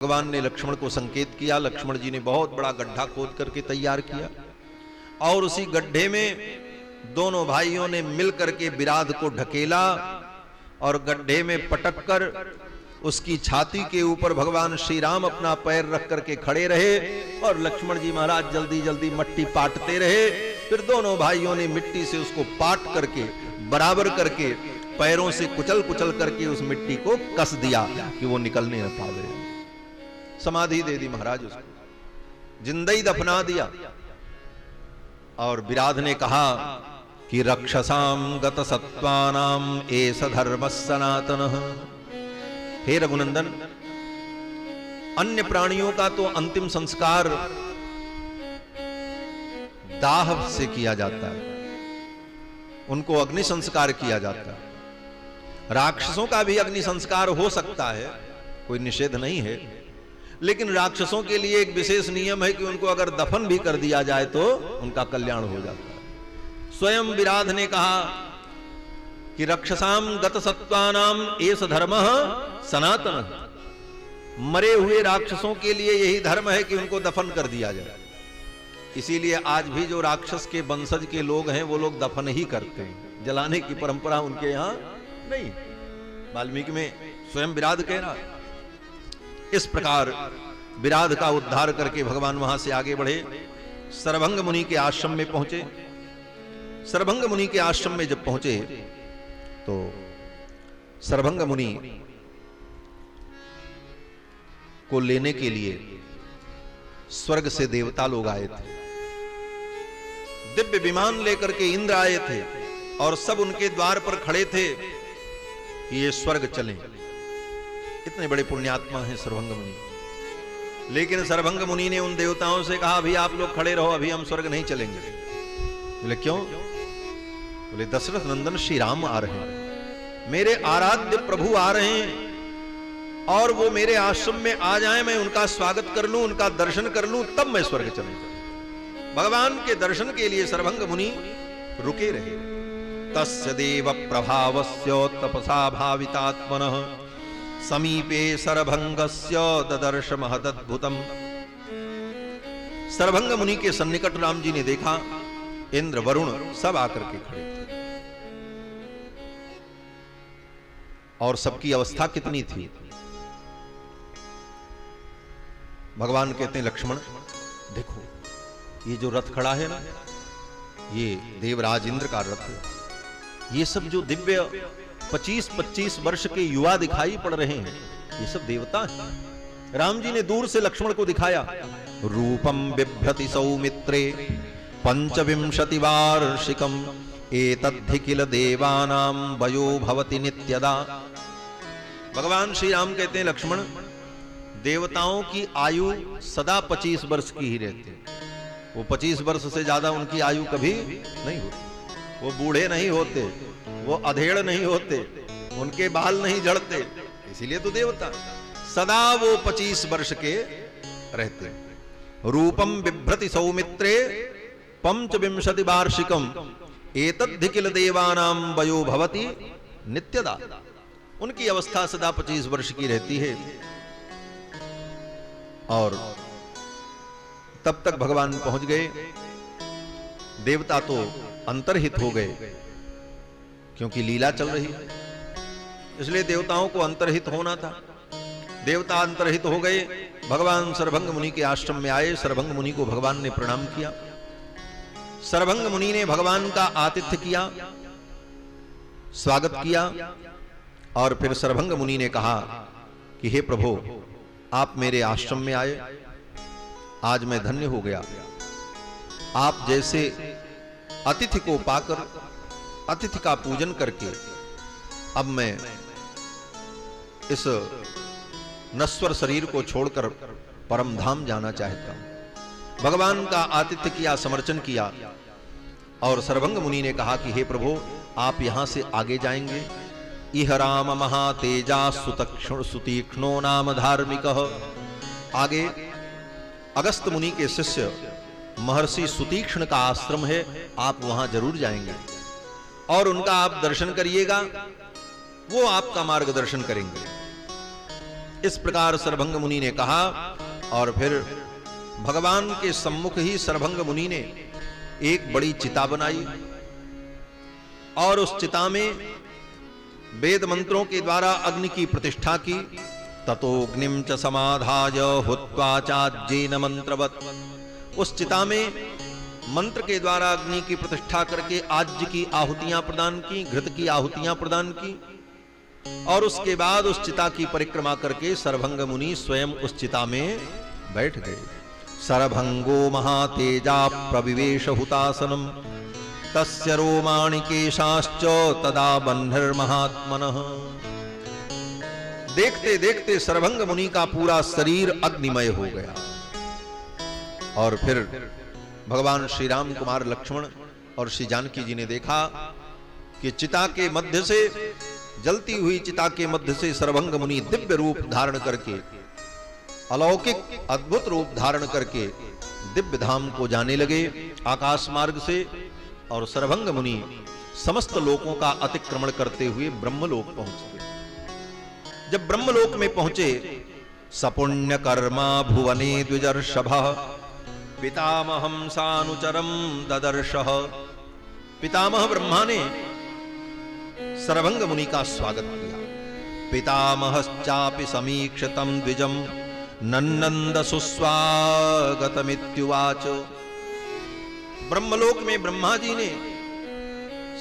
भगवान ने लक्ष्मण को संकेत किया। लक्ष्मण जी ने बहुत बड़ा गड्ढा खोद करके तैयार किया और उसी गड्ढे में दोनों भाइयों ने मिल करके विराध को ढकेला और गड्ढे में पटक कर उसकी छाती के ऊपर भगवान श्री राम अपना पैर रख करके खड़े रहे और लक्ष्मण जी महाराज जल्दी जल्दी मिट्टी पाटते रहे। फिर दोनों भाइयों ने मिट्टी से उसको पाट करके बराबर करके पैरों से कुचल कुचल करके उस मिट्टी को कस दिया कि वो निकलने न पावे। समाधि दे दी महाराज उसको, जिंदा ही दफना दिया। और विराध ने कहा कि रक्षसाम गत सत्वानाम एस धर्म सनातनः। हे रघुनंदन, अन्य प्राणियों का तो अंतिम संस्कार दाह से किया जाता है, उनको अग्नि संस्कार किया जाता है। राक्षसों का भी अग्नि संस्कार हो सकता है, कोई निषेध नहीं है, लेकिन राक्षसों के लिए एक विशेष नियम है कि उनको अगर दफन भी कर दिया जाए तो उनका कल्याण हो जाता है। स्वयं विराध ने कहा कि रक्षसाम गत सत्वानाम एस धर्मः सनातनः। मरे हुए राक्षसों के लिए यही धर्म है कि उनको दफन कर दिया जाए। इसीलिए आज भी जो राक्षस के वंशज के लोग हैं वो लोग दफन ही करते हैं, जलाने की परंपरा उनके यहां नहीं। वाल्मीकि में स्वयं विराध कह रहा है। इस प्रकार विराध का उद्धार करके भगवान वहां से आगे बढ़े, सरभंग मुनि के आश्रम में पहुंचे। सरभंग मुनि के आश्रम में जब पहुंचे तो सरभंग मुनि को लेने के लिए स्वर्ग से देवता लोग आए थे। दिव्य विमान लेकर के इंद्र आए थे और सब उनके द्वार पर खड़े थे कि ये स्वर्ग चलें। इतने बड़े पुण्यात्मा हैं सरभंग मुनि। लेकिन सरभंग मुनि ने उन देवताओं से कहा, अभी आप लोग खड़े रहो, अभी हम स्वर्ग नहीं चलेंगे। बोले क्यों? बोले दशरथ नंदन श्री राम आ रहे हैं, मेरे आराध्य प्रभु आ रहे हैं और वो मेरे आश्रम में आ जाएं, मैं उनका स्वागत कर लूं, उनका दर्शन कर लूं, तब मैं स्वर्ग चलूंगा। भगवान के दर्शन के लिए सरभंग मुनि रुके रहे। तस्य देव प्रभावस्य तपसा भावितात्मनः समीपे सरभंगस्य ददर्श महदद्भुतम्। सरभंग मुनि के सन्निकट राम जी ने देखा, इंद्र वरुण सब आकर के खड़े थे और सबकी अवस्था कितनी थी। भगवान कहते हैं, लक्ष्मण देखो, ये जो रथ खड़ा है ना, ये देवराज इंद्र का रथ है। ये सब जो दिव्य 25-25 वर्ष के युवा दिखाई पड़ रहे हैं, ये सब देवता हैं। राम जी ने दूर से लक्ष्मण को दिखाया। रूपम बिभ्रति सौमित्रे 25 वार्षिकम एतद्धि किल देवानाम वयो भवति नित्यदा। भगवान श्री राम कहते हैं, लक्ष्मण, देवताओं की आयु सदा 25 वर्ष की ही रहती है। वो 25 वर्ष से ज्यादा उनकी आयु कभी नहीं होती। वो बूढ़े नहीं होते, वो अधेड़ नहीं होते, उनके बाल नहीं झड़ते, इसीलिए तो देवता सदा वो 25 वर्ष के रहते। रूपम बिभ्रति सौमित्रे 25 वार्षिकम एतद्धि किल देवानाम वयो भवति नित्यदा। उनकी अवस्था सदा 25 वर्ष की रहती है। और तब तक भगवान पहुंच गए। देवता तो अंतर्हित हो गए क्योंकि लीला चल रही है, इसलिए देवताओं को अंतर्हित होना था। देवता अंतर्हित हो गए। भगवान सरभंग मुनि के आश्रम में आए। सरभंग मुनि को भगवान ने प्रणाम किया। सरभंग मुनि ने भगवान का आतिथ्य किया, स्वागत किया। और फिर सरभंग मुनि ने कहा कि हे प्रभु, आप मेरे आश्रम में आए, आज मैं धन्य हो गया। आप जैसे अतिथि को पाकर, अतिथि का पूजन करके अब मैं इस नश्वर शरीर को छोड़कर परम धाम जाना चाहता हूं। भगवान का आतिथ्य किया, समर्चन किया। और सरभंग मुनि ने कहा कि हे प्रभु, आप यहां से आगे जाएंगे। इह राम महातेजा सुतीक्ष्णो नाम धार्मिकः। आगे अगस्त मुनि के शिष्य महर्षि सुतीक्ष्ण का आश्रम है, आप वहां जरूर जाएंगे और उनका आप दर्शन करिएगा, वो आपका मार्गदर्शन करेंगे। इस प्रकार सरभंग मुनि ने कहा और फिर भगवान के सम्मुख ही सरभंग मुनि ने एक बड़ी चिता बनाई और उस चिता में वेद मंत्रों के द्वारा अग्नि की प्रतिष्ठा की। ततोग्निम च समाधाय हुत्वा चाज्येन मंत्रवत्, उस चिता में मंत्र के द्वारा अग्नि की प्रतिष्ठा करके आज्य की आहुतियां प्रदान की, घृत की आहुतियां प्रदान की और उसके बाद उस चिता की परिक्रमा करके सरभंग मुनि स्वयं उस चिता में बैठ गए। सरभंगो महातेजा प्रविवेश हुतासनम तस्य रोमाणि केशाश्च तदा बन्धर्महात्मनः। देखते देखते सरभंग मुनि का पूरा शरीर अग्निमय हो गया और फिर भगवान श्री राम कुमार लक्ष्मण और श्री जानकी जी ने देखा कि चिता के मध्य से, जलती हुई चिता के मध्य से सरभंग मुनि दिव्य रूप धारण करके, अलौकिक अद्भुत रूप धारण करके दिव्य धाम को जाने लगे आकाश मार्ग से। और सरभंग मुनि समस्त लोकों का अतिक्रमण करते हुए ब्रह्मलोक पहुंच गए। जब ब्रह्मलोक में पहुंचे, सपुण्य कर्मा भुवने द्विजर्षभः पितामहं सानुचरम ददर्शः। पितामह ब्रह्मा ने सरभंग मुनि का स्वागत किया। पितामहश्चापि समीक्षितं द्विजं नन्नन्द सुस्वागतमित्युवाच। ब्रह्मलोक में ब्रह्मा जी ने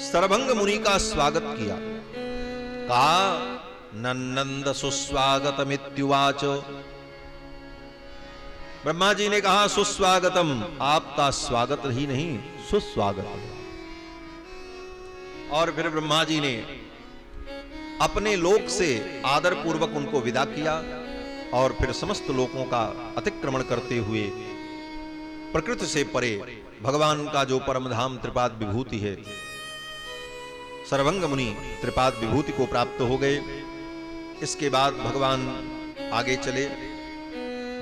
सरभंग मुनि का स्वागत किया, कहा नन्नन्द सुस्वागतमित्युवाच। ब्रह्मा जी ने कहा सुस्वागतम, आपका स्वागत ही नहीं सुस्वागतम। और फिर ब्रह्मा जी ने अपने लोक से आदर पूर्वक उनको विदा किया और फिर समस्त लोकों का अतिक्रमण करते हुए प्रकृति से परे भगवान का जो परम धाम त्रिपाद विभूति है, सरभंग मुनि त्रिपाद विभूति को प्राप्त हो गए। इसके बाद भगवान आगे चले,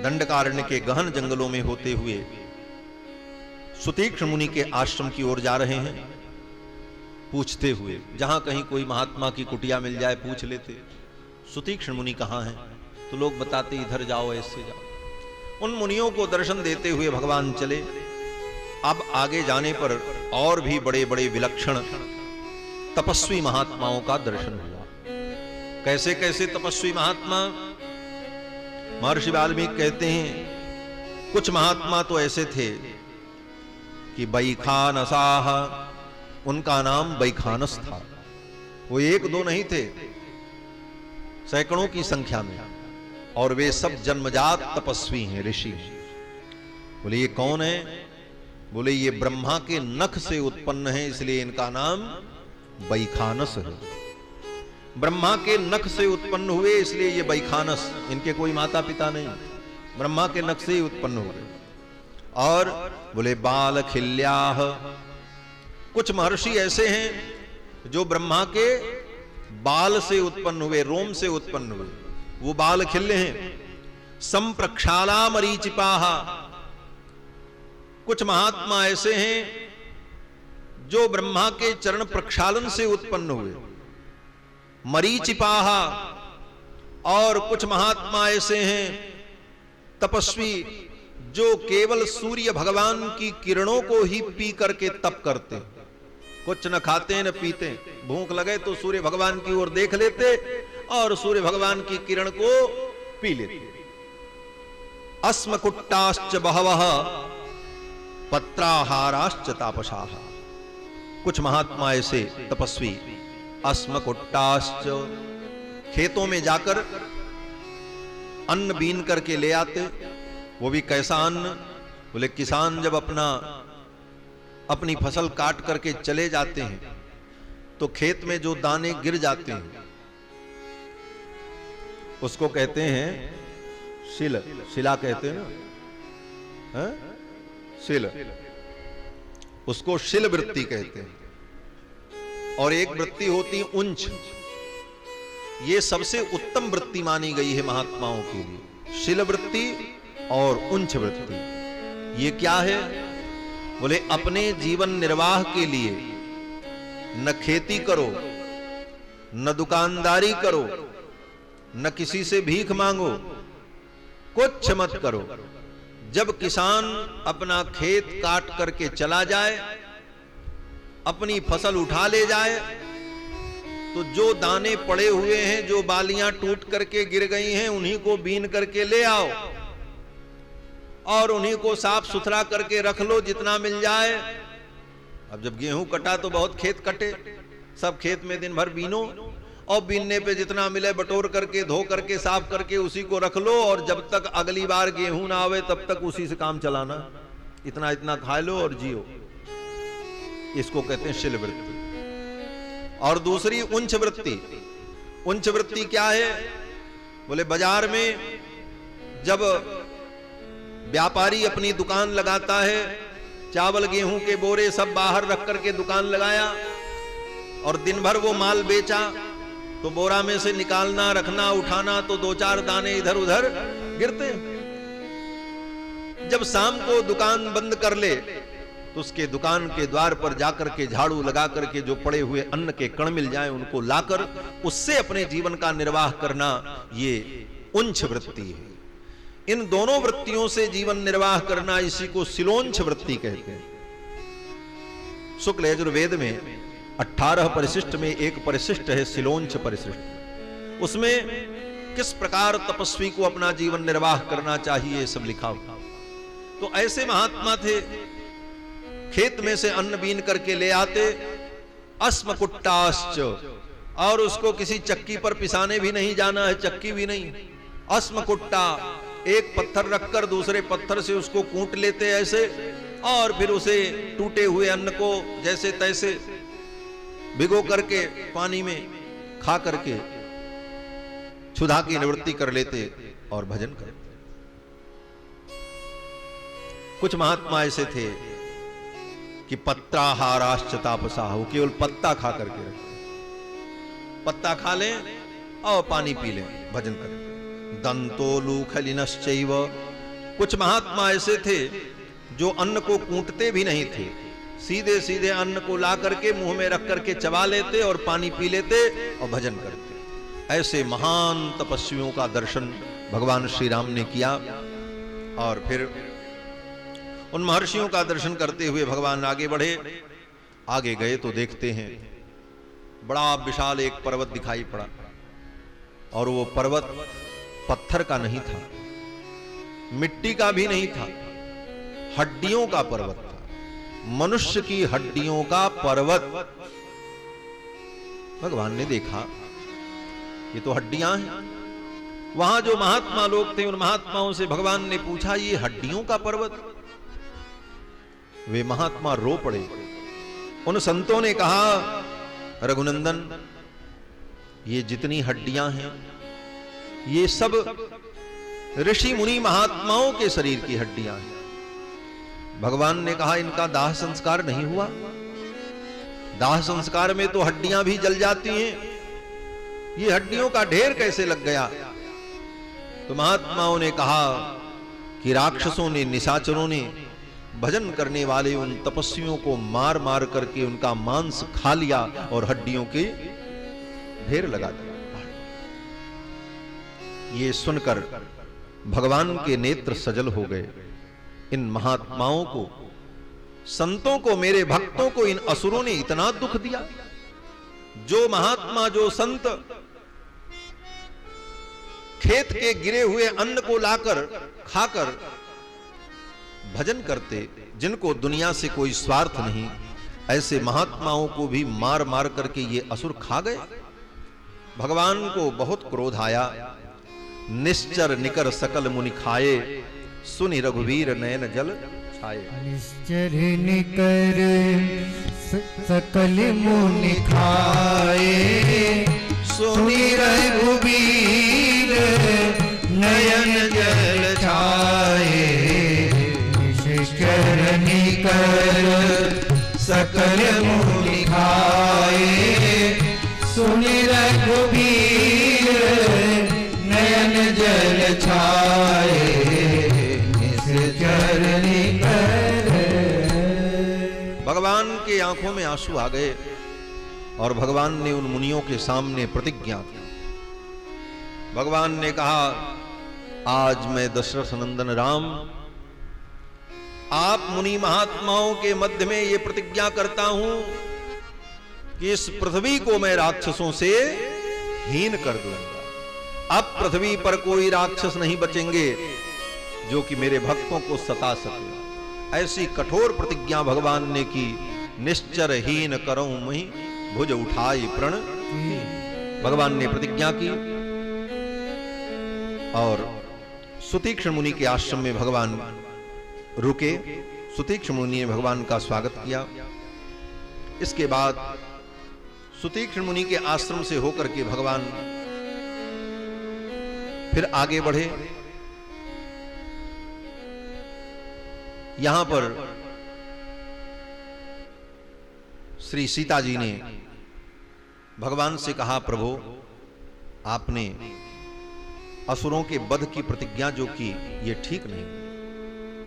दंडकारण्य के गहन जंगलों में होते हुए सुतीक्ष्ण मुनि के आश्रम की ओर जा रहे हैं, पूछते हुए। जहां कहीं कोई महात्मा की कुटिया मिल जाए पूछ लेते सुतीक्ष्ण मुनि कहां हैं, तो लोग बताते इधर जाओ ऐसे जाओ। उन मुनियों को दर्शन देते हुए भगवान चले। अब आगे जाने पर और भी बड़े बड़े विलक्षण तपस्वी महात्माओं का दर्शन हुआ। कैसे कैसे तपस्वी महात्मा? महर्षि वाल्मीकि कहते हैं कुछ महात्मा तो ऐसे थे कि बैखानसाह, उनका नाम बैखानस था। वो एक दो नहीं थे, सैकड़ों की संख्या में, और वे सब जन्मजात तपस्वी हैं, ऋषि हैं। बोले ये कौन है? बोले ये ब्रह्मा के नख से उत्पन्न है, इसलिए इनका नाम बैखानस है। ब्रह्मा के नख से उत्पन्न हुए इसलिए ये बैखानस, इनके कोई माता पिता नहीं, ब्रह्मा के नख से ही उत्पन्न हुए। और बोले बाल खिल्याह, कुछ महर्षि ऐसे हैं जो ब्रह्मा के बाल से उत्पन्न हुए, रोम से उत्पन्न हुए, वो बाल खिल्ले हैं। संप्रक्षाला मरीचिपाह, कुछ महात्मा ऐसे हैं जो ब्रह्मा के चरण प्रक्षालन से उत्पन्न हुए, मरीचिपाह। और कुछ महात्मा ऐसे हैं तपस्वी जो केवल सूर्य भगवान की किरणों को ही पी करके तप करते, कुछ न खाते न पीते, भूख लगे तो सूर्य भगवान की ओर देख लेते और सूर्य भगवान की किरण को पी लेते। अस्मकुट्टाश्च बहवः पत्राहाराश्च तापसाः, कुछ महात्मा ऐसे तपस्वी अस्मकुट्टाश्च, खेतों में जाकर अन्न बीन करके ले आते। वो भी कैसा अन्न? बोले किसान जब अपनी फसल काट करके चले जाते हैं तो खेत में जो दाने गिर जाते हैं उसको कहते हैं शिल, शिला कहते हैं ना, है? शिल, उसको शिल वृत्ति कहते हैं। और एक वृत्ति होती उंच, ये सबसे उत्तम वृत्ति मानी गई है महात्माओं के लिए, शिल वृत्ति और उंच वृत्ति। ये क्या है? बोले अपने जीवन निर्वाह के लिए न खेती करो, न दुकानदारी करो, न किसी से भीख मांगो, कुछ मत करो। जब किसान अपना खेत काट करके चला जाए, अपनी फसल उठा ले जाए, तो जो दाने पड़े हुए हैं, जो बालियां टूट करके गिर गई हैं, उन्हीं को बीन करके ले आओ और उन्हीं को साफ सुथरा करके रख लो जितना मिल जाए। अब जब गेहूं कटा तो बहुत खेत कटे, सब खेत में दिन भर बीनो और बीनने पे जितना मिले बटोर करके धो करके साफ करके उसी को रख लो, और जब तक अगली बार गेहूं ना आवे तब तक उसी से काम चलाना। इतना इतना खा लो और जियो। इसको कहते हैं शिल वृत्ति। और दूसरी उंच वृत्ति। उंच वृत्ति क्या है? बोले बाजार में जब व्यापारी अपनी दुकान लगाता है, चावल गेहूं के बोरे सब बाहर रख करके दुकान लगाया और दिन भर वो माल बेचा, तो बोरा में से निकालना, रखना, उठाना तो 2-4 दाने इधर उधर गिरते। जब शाम को दुकान बंद कर ले तो उसके दुकान के द्वार पर जाकर के झाड़ू लगा करके जो पड़े हुए अन्न के कण मिल जाएं उनको लाकर उससे अपने जीवन का निर्वाह करना, ये उंच वृत्ति है। इन दोनों वृत्तियों से जीवन निर्वाह करना, इसी को सिलोंच वृत्ति कहते हैं। शुक्ल यजुर्वेद में 18 परिशिष्ट में एक परिशिष्ट है सिलोंच परिशिष्ट। उसमें किस प्रकार तपस्वी को अपना जीवन निर्वाह करना चाहिए ये सब लिखा हुआ। तो ऐसे महात्मा थे, खेत में से अन्न बीन करके ले आते, अस्मकुट्टाश्च, और उसको किसी चक्की पर पिसाने भी नहीं जाना है, चक्की भी नहीं, अस्मकुट्टा, एक पत्थर रखकर दूसरे पत्थर से उसको कूट लेते ऐसे, और फिर उसे टूटे हुए अन्न को जैसे तैसे भिगो करके पानी में खा करके क्षुधा की निवृत्ति कर लेते और भजन करते। कुछ महात्मा ऐसे थे कि पत्राहाराश्च तापसाः, वो केवल पत्ता खा करके रखते, पत्ता खा लें और पानी पी लें, भजन करें। दंतो लूखलिनश्चैव, कुछ महात्मा ऐसे थे जो अन्न को कूटते भी नहीं थे, सीधे सीधे अन्न को ला करके मुंह में रख करके चबा लेते और पानी पी लेते और भजन करते। ऐसे महान तपस्वियों का दर्शन भगवान श्री राम ने किया। और फिर उन महर्षियों का दर्शन करते हुए भगवान आगे बढ़े। आगे गए तो देखते हैं बड़ा विशाल एक पर्वत दिखाई पड़ा, और वो पर्वत पत्थर का नहीं था, मिट्टी का भी नहीं था, हड्डियों का पर्वत था, मनुष्य की हड्डियों का पर्वत। भगवान ने देखा ये तो हड्डियां हैं। वहां जो महात्मा लोग थे, उन महात्माओं से भगवान ने पूछा ये हड्डियों का पर्वत? वे महात्मा रो पड़े। उन संतों ने कहा रघुनंदन, ये जितनी हड्डियां हैं ये सब ऋषि मुनि महात्माओं के शरीर की हड्डियां हैं। भगवान ने कहा इनका दाह संस्कार नहीं हुआ? दाह संस्कार में तो हड्डियां भी जल जाती हैं, ये हड्डियों का ढेर कैसे लग गया? तो महात्माओं ने कहा कि राक्षसों ने, निशाचरों ने भजन करने वाले उन तपस्वियों को मार मार करके उनका मांस खा लिया और हड्डियों के ढेर लगा दिया। ये सुनकर भगवान के नेत्र सजल हो गए। इन महात्माओं को, संतों को, मेरे भक्तों को इन असुरों ने इतना दुख दिया। जो महात्मा, जो संत खेत के गिरे हुए अन्न को लाकर खाकर भजन करते, जिनको दुनिया से कोई स्वार्थ नहीं, ऐसे महात्माओं को भी मार मार करके ये असुर खा गए। भगवान को बहुत क्रोध आया। निश्चर निकर सकल मुनि खाए, सुनि रघुवीर नयन जल छाए। निश्चर निकर सकल मुनि खाए, सुनि रघुवीर नयन जल छाए। निश्चर निकर सकल मुनि खाए, सुनि रघुवीर नयन जल छाए। निश्चर निकर। भगवान के आंखों में आंसू आ गए और भगवान ने उन मुनियों के सामने प्रतिज्ञा की, भगवान ने कहा, आज मैं दशरथ नंदन राम आप मुनि महात्माओं के मध्य में ये प्रतिज्ञा करता हूं कि इस पृथ्वी को मैं राक्षसों से हीन कर दूंगा। अब पृथ्वी पर कोई राक्षस नहीं बचेंगे जो कि मेरे भक्तों को सता सके। ऐसी कठोर प्रतिज्ञा भगवान ने की। निश्चर हीन करऊं मही भुज उठाई प्रण। भगवान ने प्रतिज्ञा की और सुतीक्ष्ण मुनि के आश्रम में भगवान रुके। सुतीक्ष्ण मुनि ने भगवान का स्वागत किया। इसके बाद सुतीक्ष्ण मुनि के आश्रम से होकर के भगवान फिर आगे बढ़े। यहां पर श्री सीता जी ने भगवान से कहा, प्रभु आपने असुरों के वध की प्रतिज्ञा जो की ये ठीक नहीं।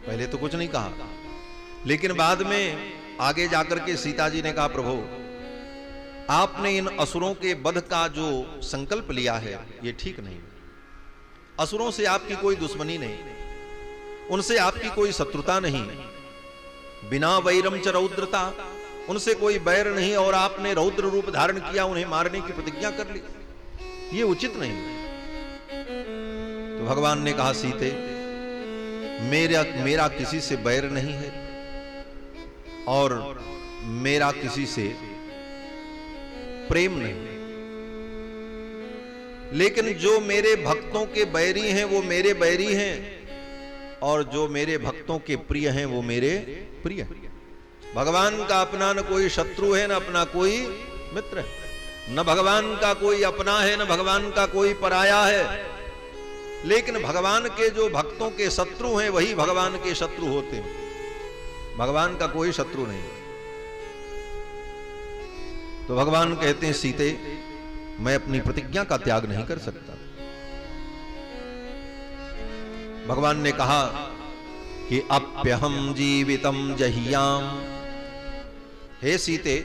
पहले तो कुछ नहीं कहा, लेकिन बाद में आगे जाकर के सीता जी ने कहा, प्रभु आपने इन असुरों के वध का जो संकल्प लिया है ये ठीक नहीं। असुरों से आपकी कोई दुश्मनी नहीं, उनसे आपकी कोई शत्रुता नहीं, बिना वैरम च रौद्रता, उनसे कोई बैर नहीं, और आपने रौद्र रूप धारण किया, उन्हें मारने की प्रतिज्ञा कर ली, ये उचित नहीं। तो भगवान ने कहा, सीते मेरा किसी से बैर नहीं है और मेरा किसी से प्रेम नहीं, लेकिन जो मेरे भक्तों के बैरी हैं वो मेरे बैरी हैं, और जो मेरे भक्तों के प्रिय हैं वो मेरे प्रिय। भगवान का अपना न कोई शत्रु है, न अपना कोई मित्र है, न भगवान का कोई अपना है, न भगवान का कोई पराया है। लेकिन भगवान के जो भक्तों के शत्रु हैं वही भगवान के शत्रु होते हैं, भगवान का कोई शत्रु नहीं। तो भगवान कहते हैं, सीते मैं अपनी प्रतिज्ञा का त्याग नहीं कर सकता। भगवान ने कहा कि अप्यहम जीवितम जहियाम, हे सीते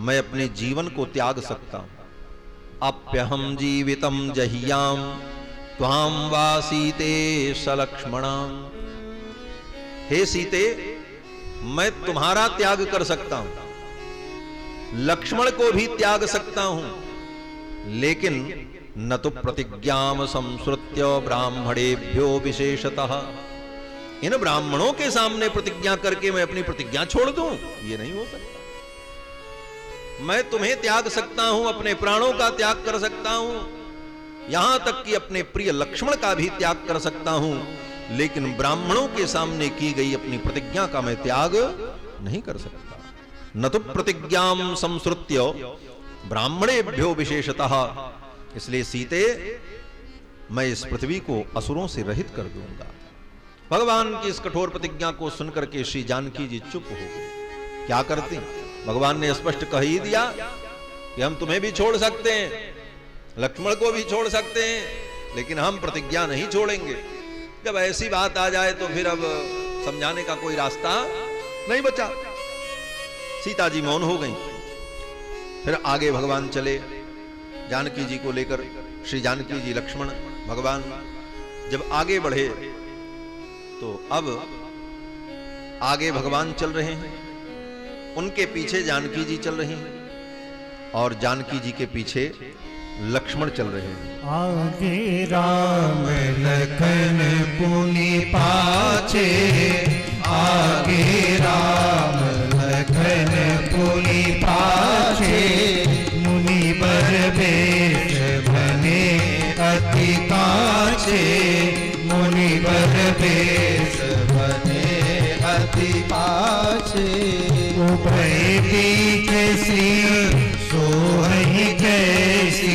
मैं अपने जीवन को त्याग सकता हूं। अप्यहम जीवितम जहियाम त्वाम वा सीते सलक्ष्मणाम। हे सीते मैं तुम्हारा त्याग कर सकता हूं, लक्ष्मण को भी त्याग सकता हूं, लेकिन न तो प्रतिज्ञाम संश्रुत्य ब्राह्मणेभ्यो विशेषतः, इन ब्राह्मणों के सामने प्रतिज्ञा करके मैं अपनी प्रतिज्ञा छोड़ दूं, ये नहीं हो सकता। मैं तुम्हें त्याग सकता हूं, अपने प्राणों का त्याग कर सकता हूं, यहां तक कि अपने प्रिय लक्ष्मण का भी त्याग कर सकता हूं, लेकिन ब्राह्मणों के सामने की गई अपनी प्रतिज्ञा का मैं त्याग नहीं कर सकता। न तो प्रतिज्ञाम संश्रुत्य ब्राह्मणेभ्यो विशेषतः, इसलिए सीते मैं इस पृथ्वी को असुरों से रहित कर दूंगा। भगवान की इस कठोर प्रतिज्ञा को सुनकर के श्री जानकी जी चुप हो गए। क्या करते? भगवान ने स्पष्ट कह ही दिया कि हम तुम्हें भी छोड़ सकते हैं, लक्ष्मण को भी छोड़ सकते हैं, लेकिन हम प्रतिज्ञा नहीं छोड़ेंगे। जब ऐसी बात आ जाए तो फिर अब समझाने का कोई रास्ता नहीं बचा। सीता जी मौन हो गई। फिर आगे भगवान चले जानकी जी को लेकर। श्री जानकी जी, लक्ष्मण, भगवान जब आगे बढ़े तो अब आगे भगवान चल रहे हैं, उनके पीछे जानकी जी चल रही हैं और जानकी जी के पीछे लक्ष्मण चल रहे हैं। आगे राम लखन पुनि पाछे, आगे राम लखन पुनि पाछे, मुनि बर बेश बने अति काछे, मुनि बर बेश बने अति पाछे, उभय बीच सिंह सोहई कैसी,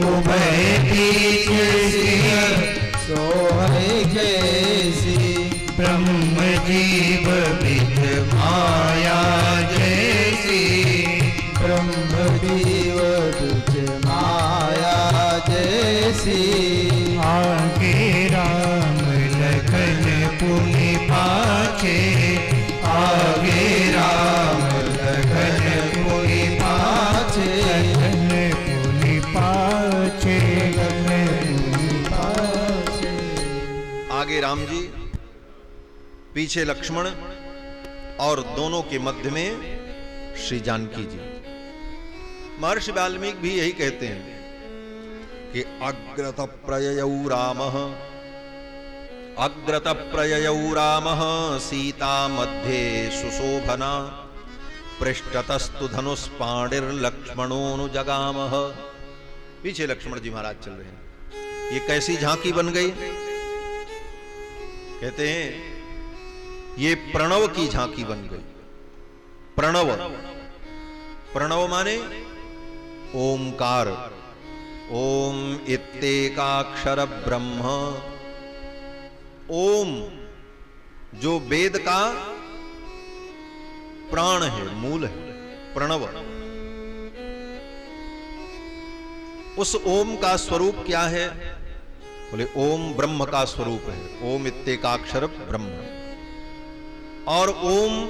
उभय बीच सिंह सोहई कैसी, ब्रह्म जीव बिद माया जैसी, ब्रह्म जीव बिद माया जैसी। आगे राम लखन पुनि पाछे, आगे राम लखन पुनि पाछे, लखन पुनि पाछे, लखन आगे राम जी, पीछे लक्ष्मण और दोनों के मध्य में श्री जानकी जी। महर्षि वाल्मीकि भी यही कहते हैं कि अग्रत प्रययौ रामः, अग्रत प्रययौ रामः सीता मध्ये सुशोभना, पृष्ठतस्तु धनुष पाणिर्लक्ष्मणोनुजगामः। पीछे लक्ष्मण जी महाराज चल रहे हैं। ये कैसी झांकी बन गई? कहते हैं ये प्रणव की झांकी बन गई। प्रणव, प्रणव माने ओमकार। ओम इत्येकाक्षर ब्रह्म। ओम जो वेद का प्राण है, मूल है, प्रणव। उस ओम का स्वरूप क्या है? बोले ओम ब्रह्म का स्वरूप है। ओम इत्येकाक्षर ब्रह्म। और ओम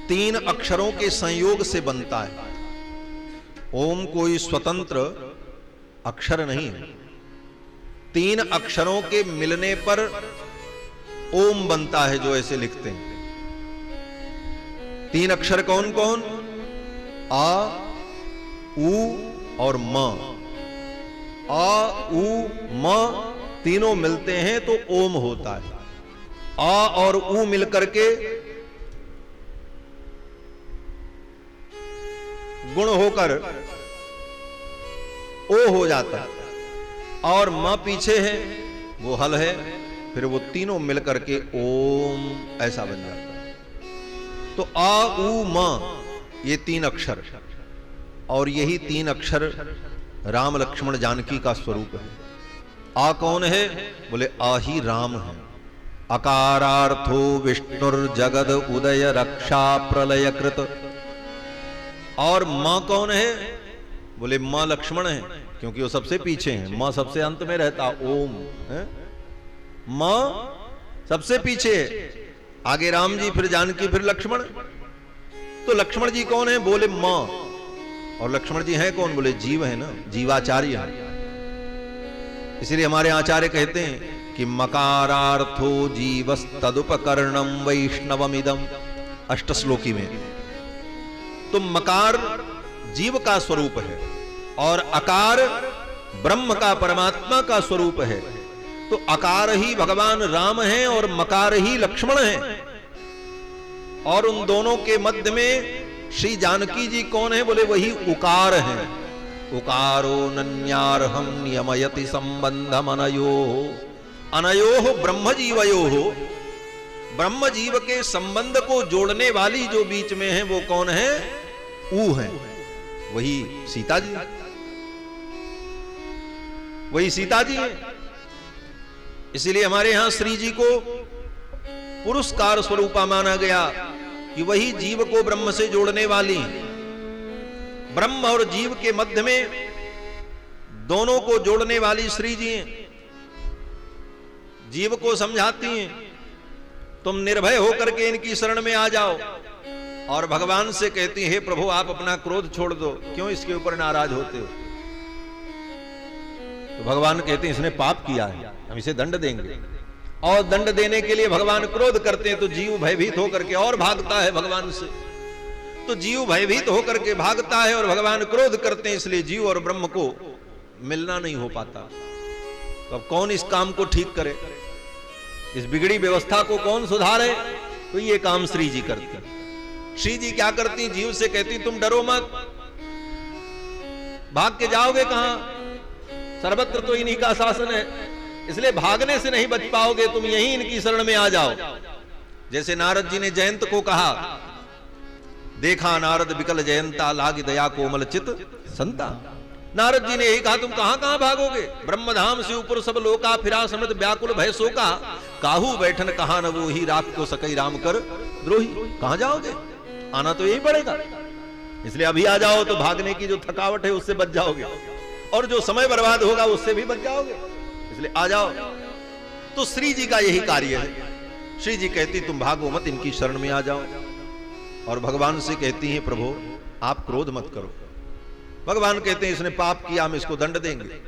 3 अक्षरों के संयोग से बनता है। ओम कोई स्वतंत्र अक्षर नहीं है। 3 अक्षरों के मिलने पर ओम बनता है, जो ऐसे लिखते हैं। 3 अक्षर कौन कौन? आ, उ और म। आ, उ, म तीनों मिलते हैं तो ओम होता है। आ और उ मिलकर के गुण होकर ओ हो जाता है। और म पीछे है, वो हल है, फिर वो तीनों मिलकर के ओम ऐसा बन जाता है। तो आ, उ, म ये 3 अक्षर, और यही 3 अक्षर राम लक्ष्मण जानकी का स्वरूप है। आ कौन है? बोले आ ही राम है। अकारार्थो विष्णुर्जगद उदय रक्षा प्रलय कृत। और मां कौन है? बोले मां लक्ष्मण है, क्योंकि वो सबसे पीछे है। मां सबसे अंत में रहता, ओम है। मां सबसे पीछे है, आगे राम जी, फिर जानकी, फिर लक्ष्मण। तो लक्ष्मण जी कौन है? बोले मां। और लक्ष्मण जी हैं कौन? बोले जीव है ना, जीवाचार्य है। इसलिए हमारे आचार्य कहते हैं कि मकारार्थो जीवस्तदुपकरणम वैष्णवमिदम, अष्टश्लोकी में। तो मकार जीव का स्वरूप है और अकार ब्रह्म का, परमात्मा का स्वरूप है। तो अकार ही भगवान राम है और मकार ही लक्ष्मण है। और उन दोनों के मध्य में श्री जानकी जी कौन है? बोले वही उकार है। उकारो नन्यार्हं नियमयति संबंधम अनयोः। अनयोः ब्रह्म जीवयोः। ब्रह्म जीव के संबंध को जोड़ने वाली जो बीच में है वो कौन है? ऊ है, वही सीता जी, वही सीता जी है। इसलिए हमारे यहां श्री जी को पुरस्कार स्वरूपा माना गया कि वही जीव को ब्रह्म से जोड़ने वाली, ब्रह्म और जीव के मध्य में दोनों को जोड़ने वाली श्री जी हैं। जीव को समझाती हैं, तुम निर्भय होकर के इनकी शरण में आ जाओ। और भगवान से कहती है, प्रभु आप अपना क्रोध छोड़ दो, क्यों इसके ऊपर नाराज होते हो? तो भगवान कहते हैं इसने पाप किया है, हम इसे दंड देंगे। और दंड देने के लिए भगवान क्रोध करते हैं, तो जीव भयभीत होकर के और भागता है भगवान से। तो जीव भयभीत होकर के भागता है और भगवान क्रोध करते हैं, इसलिए जीव और ब्रह्म को मिलना नहीं हो पाता। तो अब कौन इस काम को ठीक करे? इस बिगड़ी व्यवस्था को कौन सुधारे? तो ये काम श्री जी करती। श्री जी क्या करती? जीव से कहती तुम डरो मत, भाग के जाओगे कहां? सर्वत्र तो इन्हीं का शासन है, इसलिए भागने से नहीं बच पाओगे, तुम यहीं इनकी शरण में आ जाओ। जैसे नारद जी ने जयंत को कहा, देखा नारद विकल जयंता लाग दया कोमल चित संता। नारद जी ने यही कहा, तुम कहां कहां भागोगे? ब्रह्मधाम से ऊपर सब लोका, फिरा समृत व्याकुल भय शोका, काहू बैठन कहा न वो ही, रात को सकई राम कर द्रोही। कहां जाओगे? आना तो यही पड़ेगा। इसलिए अभी आ जाओ तो भागने की जो थकावट है उससे बच जाओगे, और जो समय बर्बाद होगा उससे भी बच जाओगे। इसलिए आ जाओ। तो श्री जी का यही कार्य है। श्री जी कहती तुम भागो मत, इनकी शरण में आ जाओ। और भगवान से कहती हैं, प्रभु आप क्रोध मत करो। भगवान कहते हैं इसने पाप किया, हम इसको दंड देंगे।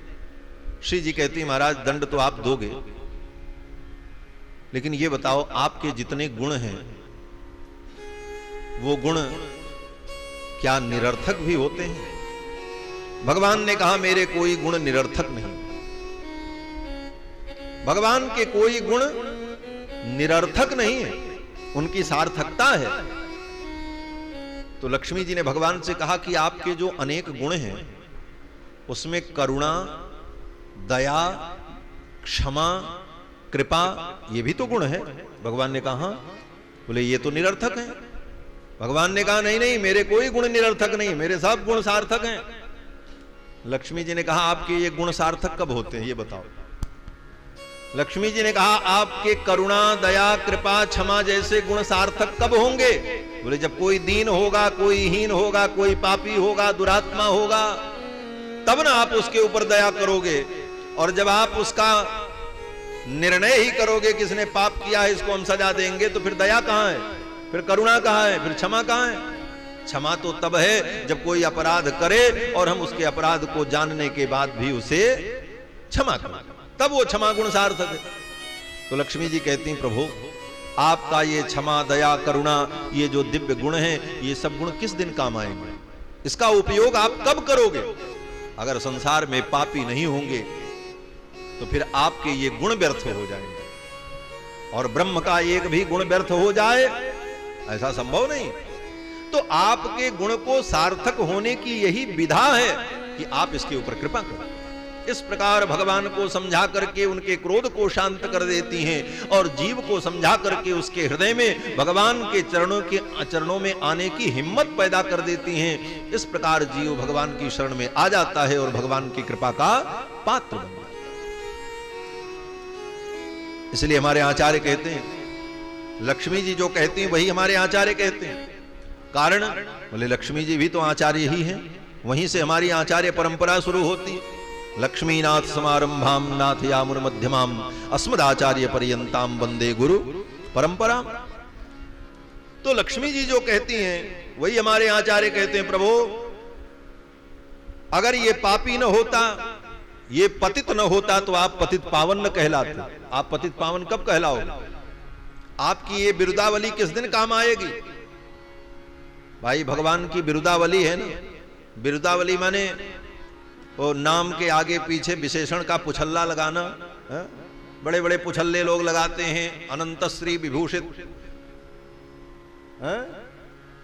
श्री जी कहती है, महाराज दंड तो आप दोगे, लेकिन ये बताओ, आपके जितने गुण हैं वो गुण क्या निरर्थक भी होते हैं? भगवान ने कहा मेरे कोई गुण निरर्थक नहीं। भगवान के कोई गुण निरर्थक नहीं है, उनकी सार्थकता है। तो लक्ष्मी जी ने भगवान से कहा कि आपके जो अनेक गुण हैं उसमें करुणा, दया, क्षमा, कृपा, ये भी तो गुण है। भगवान ने कहा बोले ये तो निरर्थक है। भगवान ने कहा नहीं नहीं, मेरे कोई गुण निरर्थक नहीं, मेरे सब गुण सार्थक हैं। लक्ष्मी जी ने कहा आपके ये गुण सार्थक कब होते हैं ये बताओ। लक्ष्मी जी ने कहा आपके करुणा, दया, कृपा, क्षमा जैसे गुण सार्थक कब होंगे? बोले जब कोई दीन होगा, कोई हीन होगा, कोई पापी होगा, दुरात्मा होगा, तब ना आप उसके ऊपर दया करोगे। और जब आप उसका निर्णय ही करोगे कि इसने पाप किया है, इसको हम सजा देंगे, तो फिर दया कहां है, फिर करुणा कहां है, फिर क्षमा कहां है? क्षमा तो तब है जब कोई अपराध करे और हम उसके अपराध को जानने के बाद भी उसे क्षमा करें, तब वो क्षमा गुण सार्थक है। तो लक्ष्मी जी कहती हैं प्रभु आपका ये क्षमा, दया, करुणा, ये जो दिव्य गुण हैं, ये सब गुण किस दिन काम आएंगे? इसका उपयोग आप कब करोगे? अगर संसार में पापी नहीं होंगे तो फिर आपके ये गुण व्यर्थ हो जाएंगे, और ब्रह्म का एक भी गुण व्यर्थ हो जाए ऐसा संभव नहीं। तो आपके गुण को सार्थक होने की यही विधा है कि आप इसके ऊपर कृपा करें। इस प्रकार भगवान को समझा करके उनके क्रोध को शांत कर देती हैं और जीव को समझा करके उसके हृदय में भगवान के चरणों में आने की हिम्मत पैदा कर देती हैं। इस प्रकार जीव भगवान की शरण में आ जाता है और भगवान की कृपा का पात्र बन जाता है। इसलिए हमारे आचार्य कहते हैं, लक्ष्मी जी जो कहती हैं वही हमारे आचार्य कहते हैं। कारण बोले लक्ष्मी जी भी तो आचार्य ही हैं, वहीं से हमारी आचार्य परंपरा शुरू होती है। लक्ष्मीनाथ समारंभाम नाथयामुन मध्यमाम अस्मदाचार्य पर्यंताम वंदे गुरु परंपरा। तो लक्ष्मी जी जो कहती हैं वही हमारे आचार्य कहते हैं प्रभु अगर ये पापी न होता, ये पतित न होता तो आप पतित पावन न कहलाते। आप पतित पावन कब कहलाओगे? आपकी ये बिरुदावली किस दिन काम आएगी? भाई भगवान की बिरुदावली है ना, बिरुदावली माने वो नाम के आगे पीछे विशेषण का पुछल्ला लगाना। बड़े बड़े पुछल्ले लोग लगाते हैं, अनंत श्री विभूषित,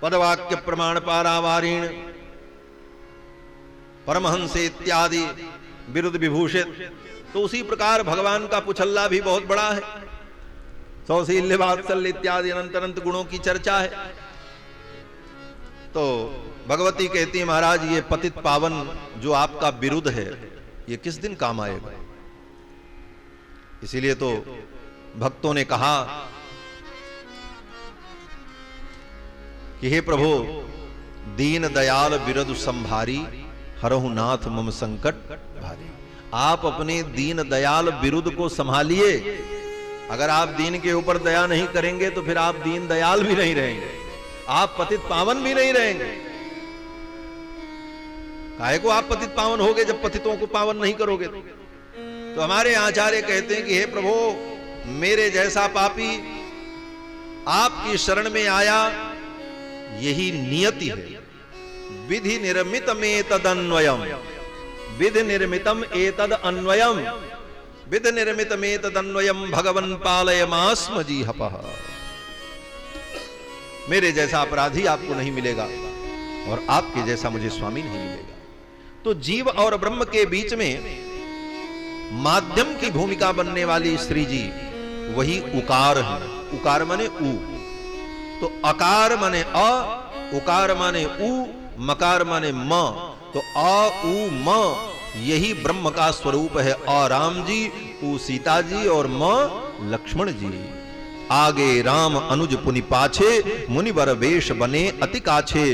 पदवाक्य प्रमाण पारावारीण, परमहंस इत्यादि विरुद्ध विभूषित। तो उसी प्रकार भगवान का पुछल्ला भी बहुत बड़ा है। सौशील्य, वात्सल्य इत्यादि अनंत अनंत गुणों की चर्चा है। तो भगवती कहती है महाराज ये पतित पावन जो आपका विरुद्ध है ये किस दिन काम आएगा? इसीलिए तो भक्तों ने कहा कि हे प्रभु दीन दयाल बिरदु संभारी हरहु नाथ मम संकट भारी। आप अपने दीन दयाल बिरुद को संभालिए। अगर आप दीन के ऊपर दया नहीं करेंगे तो फिर आप दीन दयाल भी नहीं रहेंगे, आप पतित पावन भी नहीं रहेंगे। काहे को आप पतित पावन होगे जब पतितों को पावन नहीं करोगे? तो हमारे आचार्य कहते हैं कि हे प्रभु मेरे जैसा पापी आपकी शरण में आया, यही नियति है। विधि निर्मितम एतद अन्वयम, विधि निर्मितम एतद अन्वयम, विधि निर्मितम एतद अन्वयम भगवन् पालयमास्म जीहपः। मेरे जैसा अपराधी आपको नहीं मिलेगा और आपके जैसा मुझे स्वामी नहीं मिलेगा। तो जीव और ब्रह्म के बीच में माध्यम की भूमिका बनने वाली श्री जी वही उकार है। उकार माने उ, तो अकार माने अ, उकार माने उ, मकार माने म। तो अ उ म यही ब्रह्म का स्वरूप है। अ राम जी, उ सीता जी और म लक्ष्मण जी। आगे राम अनुज पुनि पाछे, मुनिवर वेश बने अति काछे।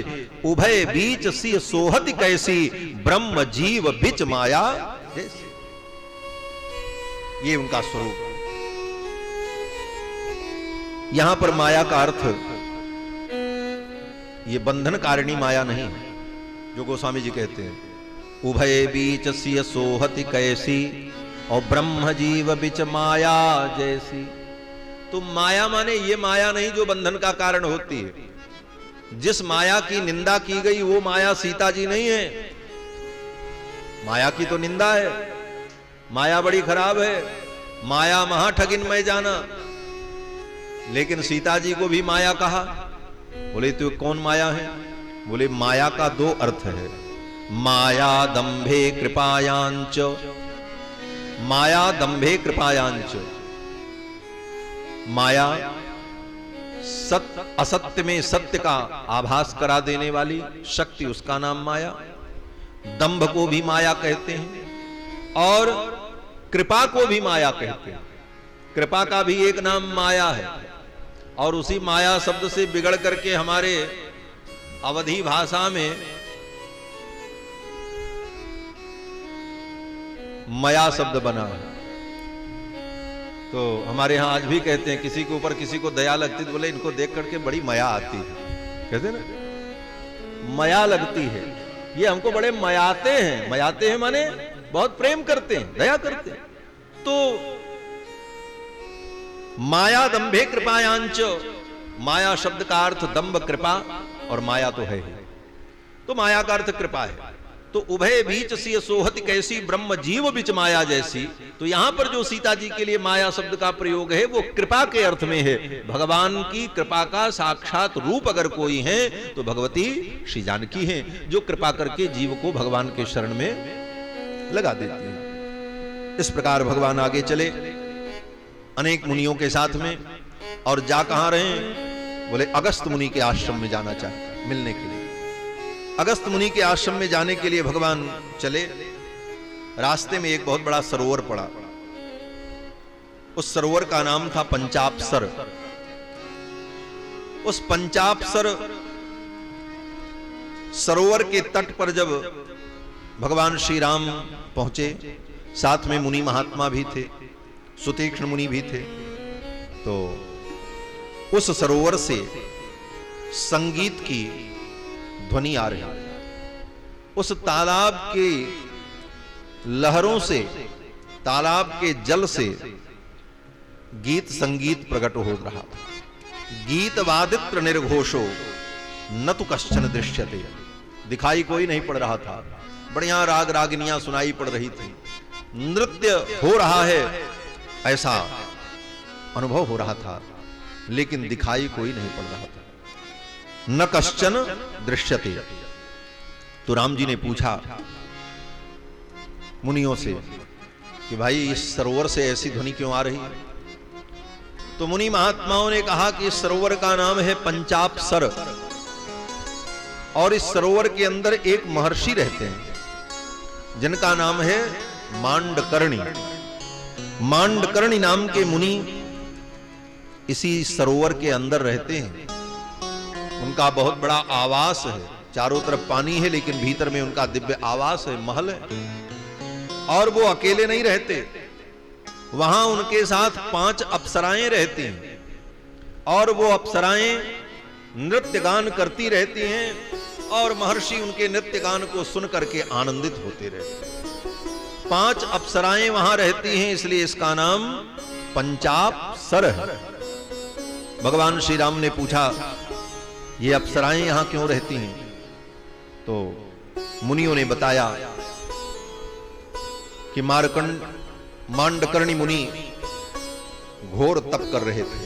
उभय बीच सी सोहति कैसी, ब्रह्म जीव बिच माया जैसी। ये उनका स्वरूप। यहां पर माया का अर्थ ये बंधन कारिणी माया नहीं जो गोस्वामी जी कहते हैं। उभय बीच सी सोहति कैसी और ब्रह्म जीव बिच माया जैसी। तो माया माने ये माया नहीं जो बंधन का कारण होती है। जिस माया की निंदा की गई वो माया सीता जी नहीं है। माया की तो निंदा है, माया बड़ी खराब है, माया महाठगिन में जाना। लेकिन सीता जी को भी माया कहा। बोले तो कौन माया है? बोले माया का दो अर्थ है, माया दंभे कृपायांच। माया दंभे कृपायांच, माया सत्य असत्य में सत्य का आभास करा देने वाली शक्ति, उसका नाम माया। दंभ को भी माया कहते हैं और कृपा को भी माया कहते हैं। कृपा का भी एक नाम माया है। और उसी माया शब्द से बिगड़ करके हमारे अवधी भाषा में माया शब्द बना है। तो हमारे यहां आज भी कहते हैं किसी के ऊपर किसी को दया लगती तो बोले इनको देख करके बड़ी माया आती है, कहते ना माया लगती है, ये हमको बड़े मायाते हैं। मायाते हैं माने बहुत प्रेम करते हैं, दया करते हैं। तो माया दंभे कृपायांच, माया शब्द का अर्थ दंभ कृपा और माया तो है ही। तो माया का अर्थ कृपा है। तो उभय बीच सी सोहति कैसी ब्रह्म जीव बिच माया जैसी। तो यहां पर जो सीता जी के लिए माया शब्द का प्रयोग है वो कृपा के अर्थ में है। भगवान की कृपा का साक्षात रूप अगर कोई है तो भगवती श्री जानकी है, जो कृपा करके जीव को भगवान के शरण में लगा देती है। इस प्रकार भगवान आगे चले अनेक मुनियों के साथ में। और जा कहां रहे? बोले अगस्त मुनि के आश्रम में जाना चाहते मिलने के लिए। अगस्त मुनि के आश्रम में जाने के लिए भगवान चले। रास्ते में एक बहुत बड़ा सरोवर पड़ा। उस सरोवर का नाम था पंचापसर। उस पंचापसर सरोवर के तट पर जब भगवान श्री राम पहुंचे, साथ में मुनि महात्मा भी थे, सुतीक्ष्ण मुनि भी थे। तो उस सरोवर से संगीत की ध्वनि आ रही। उस तालाब के लहरों से, तालाब के जल से गीत संगीत प्रकट हो रहा था। गीत वादित्र निर्घोषो न तो कश्चन दृश्यते, दिखाई कोई नहीं पड़ रहा था। बढ़िया राग रागिनियां सुनाई पड़ रही थी, नृत्य हो रहा है ऐसा अनुभव हो रहा था, लेकिन दिखाई कोई नहीं पड़ रहा था। न कश्चन दृश्यते। तो राम जी ने पूछा मुनियों से कि भाई इस सरोवर से ऐसी ध्वनि क्यों आ रही है? तो मुनि महात्माओं ने कहा कि इस सरोवर का नाम है पंचापसर और इस सरोवर के अंदर एक महर्षि रहते हैं जिनका नाम है मांडकर्णी। मांडकर्णी नाम के मुनि इसी सरोवर के अंदर रहते हैं। उनका बहुत बड़ा आवास है, चारों तरफ पानी है लेकिन भीतर में उनका दिव्य आवास है, महल है। और वो अकेले नहीं रहते, वहां उनके साथ 5 अप्सराएं रहती हैं और वो अप्सराएं नृत्य गान करती रहती हैं और महर्षि उनके नृत्य गान को सुन करके आनंदित होते रहते हैं। 5 अप्सराएं वहां रहती हैं, इसलिए इसका नाम पंचापसर है। भगवान श्री राम ने पूछा ये अप्सराएं यहां क्यों रहती हैं? तो मुनियों ने बताया कि मांडकर्णी मुनि घोर तप कर रहे थे।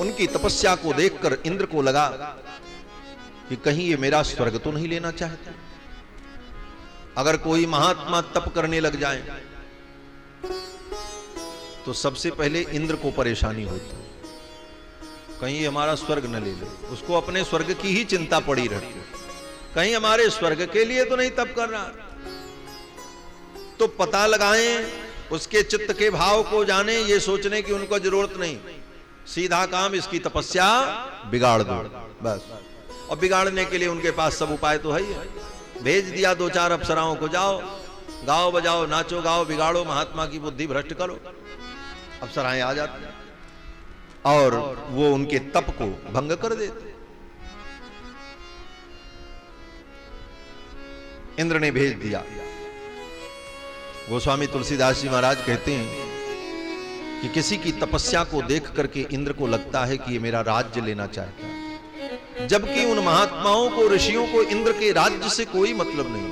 उनकी तपस्या को देखकर इंद्र को लगा कि कहीं ये मेरा स्वर्ग तो नहीं लेना चाहते। अगर कोई महात्मा तप करने लग जाए तो सबसे पहले इंद्र को परेशानी होती, कहीं हमारा स्वर्ग न ले ले। उसको अपने स्वर्ग की ही चिंता पड़ी रहती, कहीं हमारे स्वर्ग के लिए तो नहीं तप कर रहा। तो पता लगाएं, उसके चित्त के भाव को जाने, ये सोचने की उनको जरूरत नहीं, सीधा काम इसकी तपस्या बिगाड़ दो बस। और बिगाड़ने के लिए उनके पास सब उपाय तो है ही है। भेज दिया 2-4 अप्सराओं को, जाओ गाओ बजाओ नाचो गाओ बिगाड़ो, महात्मा की बुद्धि भ्रष्ट करो। अप्सराएं आ जाती और वो उनके तप को भंग कर देते। इंद्र ने भेज दिया। गोस्वामी तुलसीदास जी महाराज कहते हैं कि किसी की तपस्या को देख करके इंद्र को लगता है कि ये मेरा राज्य लेना चाहता है, जबकि उन महात्माओं को, ऋषियों को इंद्र के राज्य से कोई मतलब नहीं।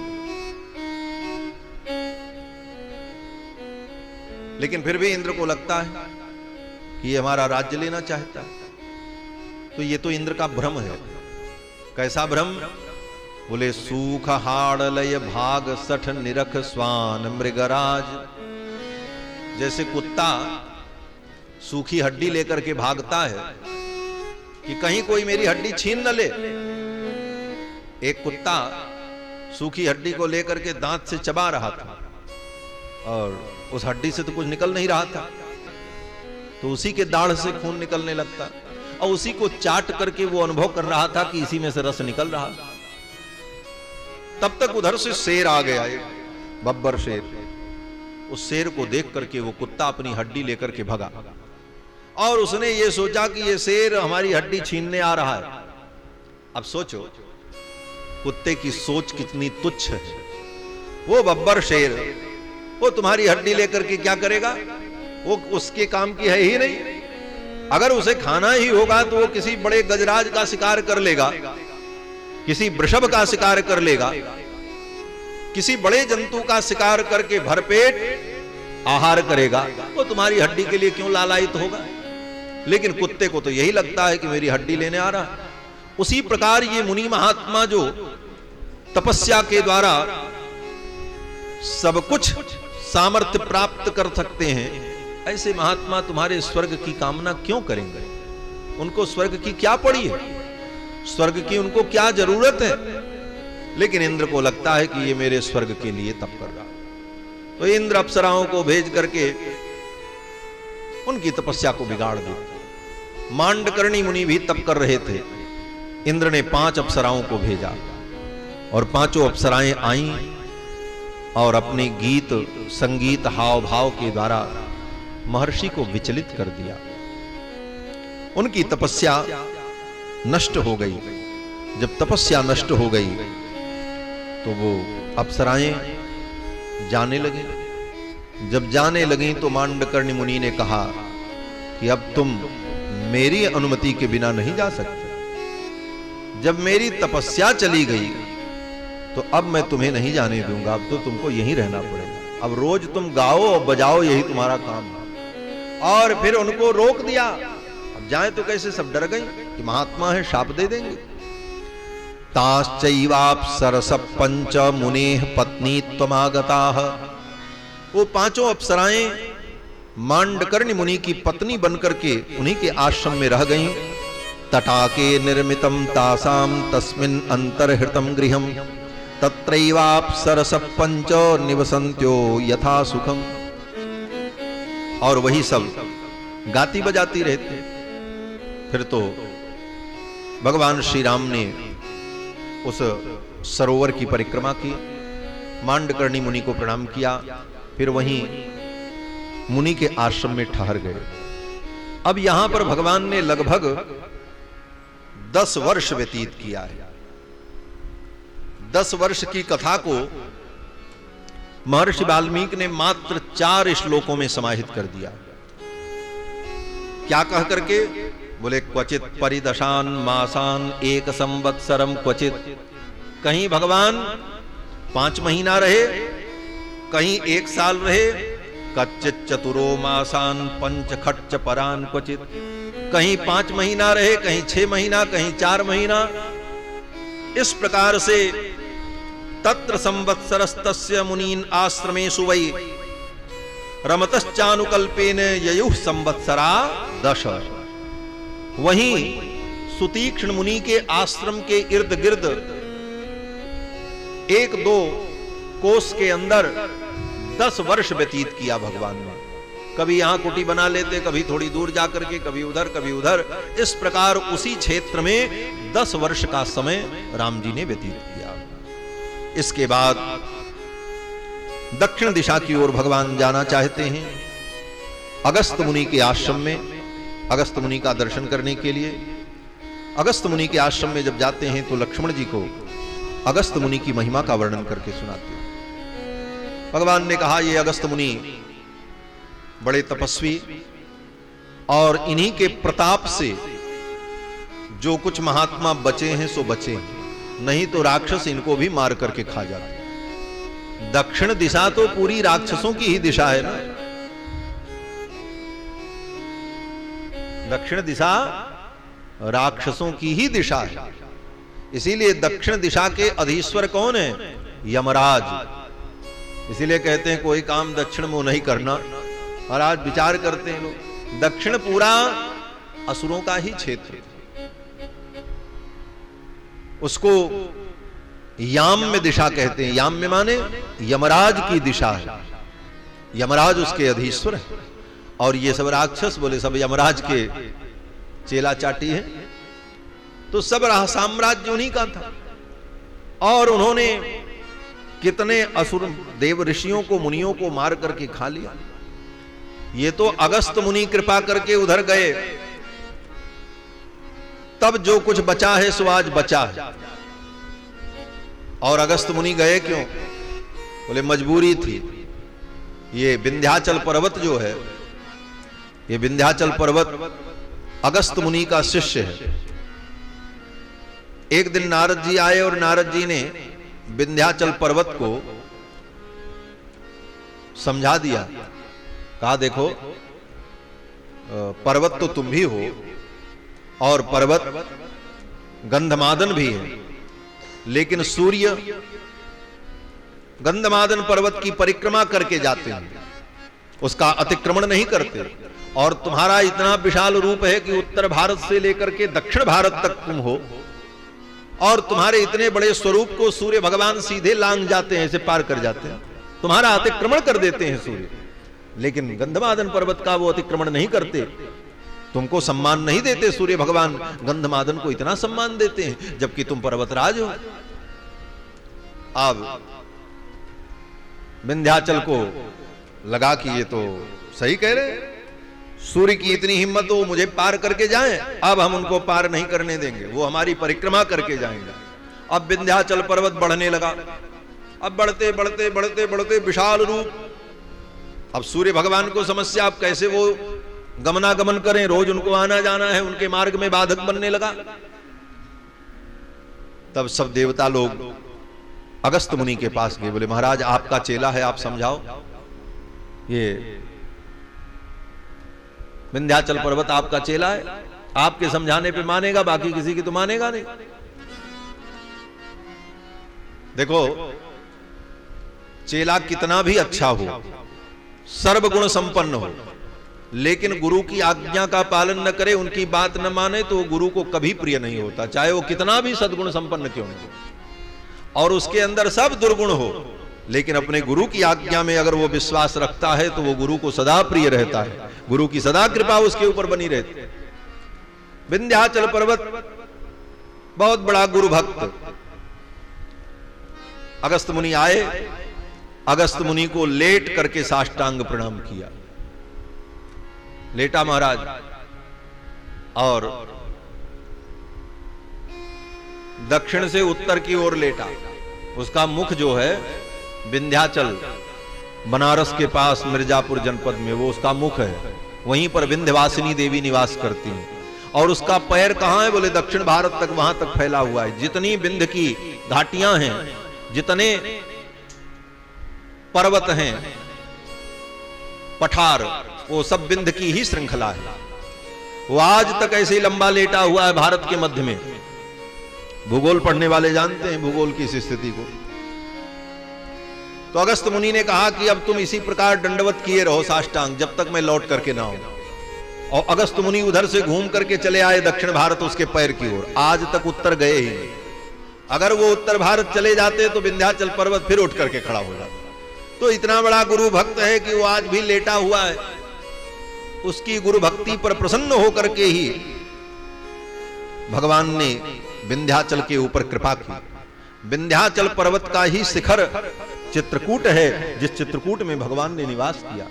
लेकिन फिर भी इंद्र को लगता है कि ये हमारा राज्य लेना चाहता है। तो ये तो इंद्र का भ्रम है। कैसा भ्रम? बोले सूख हाड़लय भाग सठ निरख स्वान मृगराज। जैसे कुत्ता सूखी हड्डी लेकर के भागता है कि कहीं कोई मेरी हड्डी छीन न ले। एक कुत्ता सूखी हड्डी को लेकर के दांत से चबा रहा था और उस हड्डी से तो कुछ निकल नहीं रहा था, तो उसी के दाढ़ से खून निकलने लगता और उसी को चाट करके वो अनुभव कर रहा था कि इसी में से रस निकल रहा। तब तक उधर से शेर आ गया, एक बब्बर शेर। उस शेर को देख करके वो कुत्ता अपनी हड्डी लेकर के भगा और उसने ये सोचा कि ये शेर हमारी हड्डी छीनने आ रहा है। अब सोचो कुत्ते की सोच कितनी तुच्छ है। वो बब्बर शेर वो तुम्हारी हड्डी लेकर के क्या करेगा? वो उसके काम की है ही नहीं। अगर उसे खाना ही होगा तो वो किसी बड़े गजराज का शिकार कर लेगा, किसी वृषभ का शिकार कर लेगा, किसी बड़े जंतु का शिकार करके भरपेट आहार करेगा। वो तुम्हारी हड्डी के लिए क्यों लालायित होगा? लेकिन कुत्ते को तो यही लगता है कि मेरी हड्डी लेने आ रहा है। उसी प्रकार ये मुनि महात्मा जो तपस्या के द्वारा सब कुछ सामर्थ्य प्राप्त कर सकते हैं, ऐसे महात्मा तुम्हारे स्वर्ग की कामना क्यों करेंगे? उनको स्वर्ग की क्या पड़ी है? स्वर्ग की उनको क्या जरूरत है? लेकिन इंद्र को लगता है कि ये मेरे स्वर्ग के लिए तप कर रहा। तो इंद्र अप्सराओं को भेज करके उनकी तपस्या को बिगाड़ दिया। मांडकर्णी मुनि भी तप कर रहे थे। इंद्र ने 5 अप्सराओं को भेजा और 5 अप्सराएं आईं और अपने गीत संगीत हाव भाव के द्वारा महर्षि को विचलित कर दिया। उनकी तपस्या नष्ट हो गई। जब तपस्या नष्ट हो गई तो वो अप्सराएं जाने लगी। जब जाने लगी तो मांडकर्णी मुनि ने कहा कि अब तुम मेरी अनुमति के बिना नहीं जा सकते। जब मेरी तपस्या चली गई तो अब मैं तुम्हें नहीं जाने दूंगा। अब तो तुमको यहीं रहना पड़ेगा। अब रोज तुम गाओ और बजाओ, यही तुम्हारा काम है। और फिर उनको रोक दिया। अब जाए तो कैसे? सब डर गई कि महात्मा है, शाप दे देंगे। ताश्चैवाप सरस पंच मुनेह पत्नी त्वमागताः। वो 5 अप्सराएं मांडकर्णी मुनि की पत्नी बनकर के उन्हीं के आश्रम में रह गईं। तटाके निर्मितम तासाम तस्मिन् अंतर्हृतम गृहम तत्रैवाप सरस पंच निवसन्त्यो यथा सुखम। और वही सब गाती बजाती रहते। फिर तो भगवान श्री राम ने उस सरोवर की परिक्रमा की, मांडकर्णी मुनि को प्रणाम किया, फिर वहीं मुनि के आश्रम में ठहर गए। अब यहां पर भगवान ने लगभग 10 वर्ष व्यतीत किया है। 10 वर्ष की कथा को महर्षि वाल्मीकि ने मात्र 4 श्लोकों में समाहित कर दिया। क्या कह करके? बोले क्वचित परिदशान मासान एक संवत्सरम क्वचित। कहीं भगवान 5 महीना रहे, कहीं 1 साल रहे। कच्चित चतुरो मासान पंच खच्च परान क्वचित। कहीं 5 महीना रहे, कहीं 6 महीना, कहीं 4 महीना। इस प्रकार से तत्र संवत्सरस्तस्य मुनीन आश्रमेषु वै रमतश्चानुकल्पेन ययुः संवत्सरा 10। वहीं सुतीक्ष्ण मुनि के आश्रम के इर्द गिर्द 1-2 कोस के अंदर 10 वर्ष व्यतीत किया भगवान ने। कभी यहां कुटी बना लेते, कभी थोड़ी दूर जाकर के, कभी उधर कभी उधर। इस प्रकार उसी क्षेत्र में 10 वर्ष का समय राम जी ने व्यतीत किया। इसके बाद दक्षिण दिशा की ओर भगवान जाना चाहते हैं। अगस्त मुनि के आश्रम में, अगस्त मुनि का दर्शन करने के लिए। अगस्त मुनि के आश्रम में जब जाते हैं तो लक्ष्मण जी को अगस्त मुनि की महिमा का वर्णन करके सुनाते हैं। भगवान ने कहा ये अगस्त मुनि बड़े तपस्वी, और इन्हीं के प्रताप से जो कुछ महात्मा बचे हैं सो बचे हैं, नहीं तो राक्षस इनको भी मार करके खा जाते। दक्षिण दिशा तो पूरी राक्षसों की ही दिशा है ना। दक्षिण दिशा राक्षसों की ही दिशा है, इसीलिए दक्षिण दिशा के अधीश्वर कौन है? यमराज। इसीलिए कहते हैं कोई काम दक्षिण में नहीं करना। और आज विचार करते हैं लोग, दक्षिण पूरा असुरों का ही क्षेत्र, उसको याम में दिशा कहते हैं। याम में माने यमराज की दिशा है, यमराज उसके अधीश्वर है। और ये सब राक्षस बोले सब यमराज के चेला चाटी है, तो सब साम्राज्य उन्हीं का था। और उन्होंने कितने असुर देव ऋषियों को, मुनियों को मार करके खा लिया। ये तो अगस्त मुनि कृपा करके उधर गए, तब जो कुछ बचा है सो आज बचा है। और अगस्त मुनि गए क्यों? बोले मजबूरी थी। ये विंध्याचल पर्वत जो है, ये विंध्याचल पर्वत अगस्त मुनि का शिष्य है। एक दिन नारद जी आए और नारद जी ने विंध्याचल पर्वत को समझा दिया। कहा देखो पर्वत तो तुम भी हो और पर्वत गंधमादन भी है, लेकिन सूर्य गंधमादन पर्वत की परिक्रमा करके जाते हैं, उसका अतिक्रमण नहीं करते। और तुम्हारा इतना विशाल रूप है कि उत्तर भारत से लेकर के दक्षिण भारत तक तुम हो, और तुम्हारे इतने बड़े स्वरूप को सूर्य भगवान सीधे लांग जाते हैं, ऐसे पार कर जाते हैं, तुम्हारा अतिक्रमण कर देते हैं सूर्य। लेकिन गंधमादन पर्वत का वो अतिक्रमण नहीं करते, तुमको सम्मान नहीं देते। सूर्य भगवान गंधमादन को इतना सम्मान देते हैं, जबकि तुम पर्वतराज हो। अब विंध्याचल को लगा कि ये तो सही कह रहे, सूर्य की इतनी हिम्मत हो मुझे पार करके जाएं, अब हम उनको पार नहीं करने देंगे, वो हमारी परिक्रमा करके जाएंगे। अब विंध्याचल पर्वत बढ़ने लगा, अब बढ़ते बढ़ते बढ़ते बढ़ते विशाल रूप। अब सूर्य भगवान को समस्या, अब कैसे वो गमनागमन करें, रोज उनको आना जाना है, उनके मार्ग में बाधक बनने लगा। तब सब देवता लोग अगस्त मुनि के पास गए, बोले महाराज आपका चेला है, आप समझाओ, ये विंध्याचल पर्वत आपका चेला है, आपके समझाने पे मानेगा, बाकी किसी की तो मानेगा नहीं। देखो चेला कितना भी अच्छा हो, सर्वगुण संपन्न हो, लेकिन गुरु की आज्ञा का पालन न करे, उनकी बात न माने, तो गुरु को कभी प्रिय नहीं होता, चाहे वो कितना भी सद्गुण संपन्न क्यों नहीं हो। और उसके अंदर सब दुर्गुण हो, लेकिन अपने गुरु की आज्ञा में अगर वो विश्वास रखता है तो वो गुरु को सदा प्रिय रहता है, गुरु की सदा कृपा उसके ऊपर बनी रहती है। विंध्याचल पर्वत बहुत बड़ा गुरु भक्त। अगस्त मुनि आए, अगस्त मुनि को लेट करके साष्टांग प्रणाम किया। लेटा महाराज, और दक्षिण से उत्तर की ओर लेटा। उसका मुख जो है विंध्याचल बनारस के पास मिर्जापुर जनपद में वो उसका मुख है, वहीं पर विंध्यवासिनी देवी निवास करती हैं। और उसका पैर कहां है? बोले दक्षिण भारत तक, वहां तक फैला हुआ है। जितनी विंध्य की घाटियां हैं, जितने पर्वत हैं, पठार, वो सब विंध्य की ही श्रृंखला है। वो आज तक ऐसे ही लंबा लेटा हुआ है भारत के मध्य में। भूगोल पढ़ने वाले जानते हैं भूगोल की इस स्थिति को। तो अगस्त मुनि ने कहा कि अब तुम इसी प्रकार दंडवत किए रहो साष्टांग, जब तक मैं लौट करके ना आऊं। और अगस्त मुनि उधर से घूम करके चले आए दक्षिण भारत, उसके पैर की ओर। आज तक उत्तर गए ही नहीं। अगर वो उत्तर भारत चले जाते तो विंध्याचल पर्वत फिर उठ करके खड़ा हो जाता। तो इतना बड़ा गुरु भक्त है कि वो आज भी लेटा हुआ है। उसकी गुरु भक्ति पर प्रसन्न होकर के ही भगवान ने विंध्याचल के ऊपर कृपा की। विंध्याचल पर्वत का ही शिखर चित्रकूट है, जिस चित्रकूट में भगवान ने निवास किया।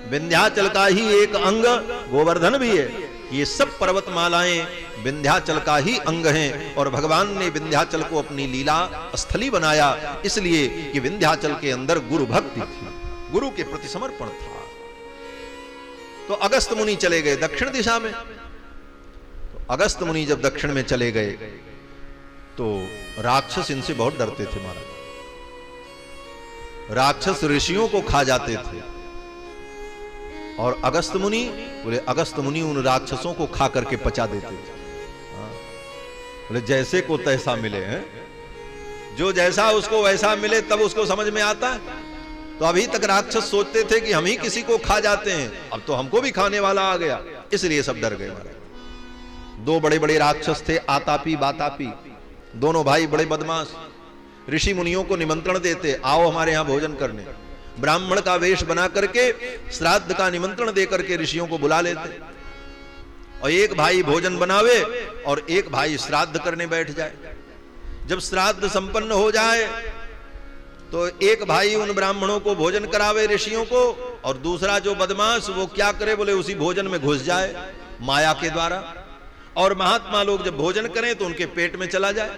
विंध्याचल का ही एक अंग गोवर्धन भी है। ये सब पर्वतमालाएं विंध्याचल का ही अंग हैं, और भगवान ने विंध्याचल को अपनी लीला स्थली बनाया, इसलिए कि विंध्याचल के अंदर गुरु भक्ति थी, गुरु के प्रति समर्पण था। तो अगस्त मुनि चले गए दक्षिण दिशा में। तो अगस्त मुनि जब दक्षिण में चले गए तो राक्षस इनसे बहुत डरते थे महाराज। राक्षस ऋषियों को खा जाते थे और अगस्त मुनि बोले, अगस्त मुनि उन राक्षसों को खा करके पचा देते थे। बोले जैसे को तैसा मिले हैं, जो जैसा उसको वैसा मिले तब उसको समझ में आता है। तो अभी तक राक्षस सोचते थे कि हम ही किसी को खा जाते हैं, अब तो हमको भी खाने वाला आ गया, इसलिए सब डर गए महाराज। दो बड़े बड़े राक्षस थे, आतापी बातापी, दोनों भाई बड़े बदमाश। ऋषि मुनियों को निमंत्रण देते, आओ हमारे यहां भोजन करने। ब्राह्मण का वेश बना करके श्राद्ध का निमंत्रण दे करके ऋषियों को बुला लेते, और एक भाई भोजन बनावे और एक भाई श्राद्ध करने बैठ जाए। जब श्राद्ध संपन्न हो जाए तो एक भाई उन ब्राह्मणों को भोजन करावे ऋषियों को, और दूसरा जो बदमाश वो क्या करे, बोले उसी भोजन में घुस जाए माया के द्वारा, और महात्मा लोग जब भोजन करें तो उनके पेट में चला जाए,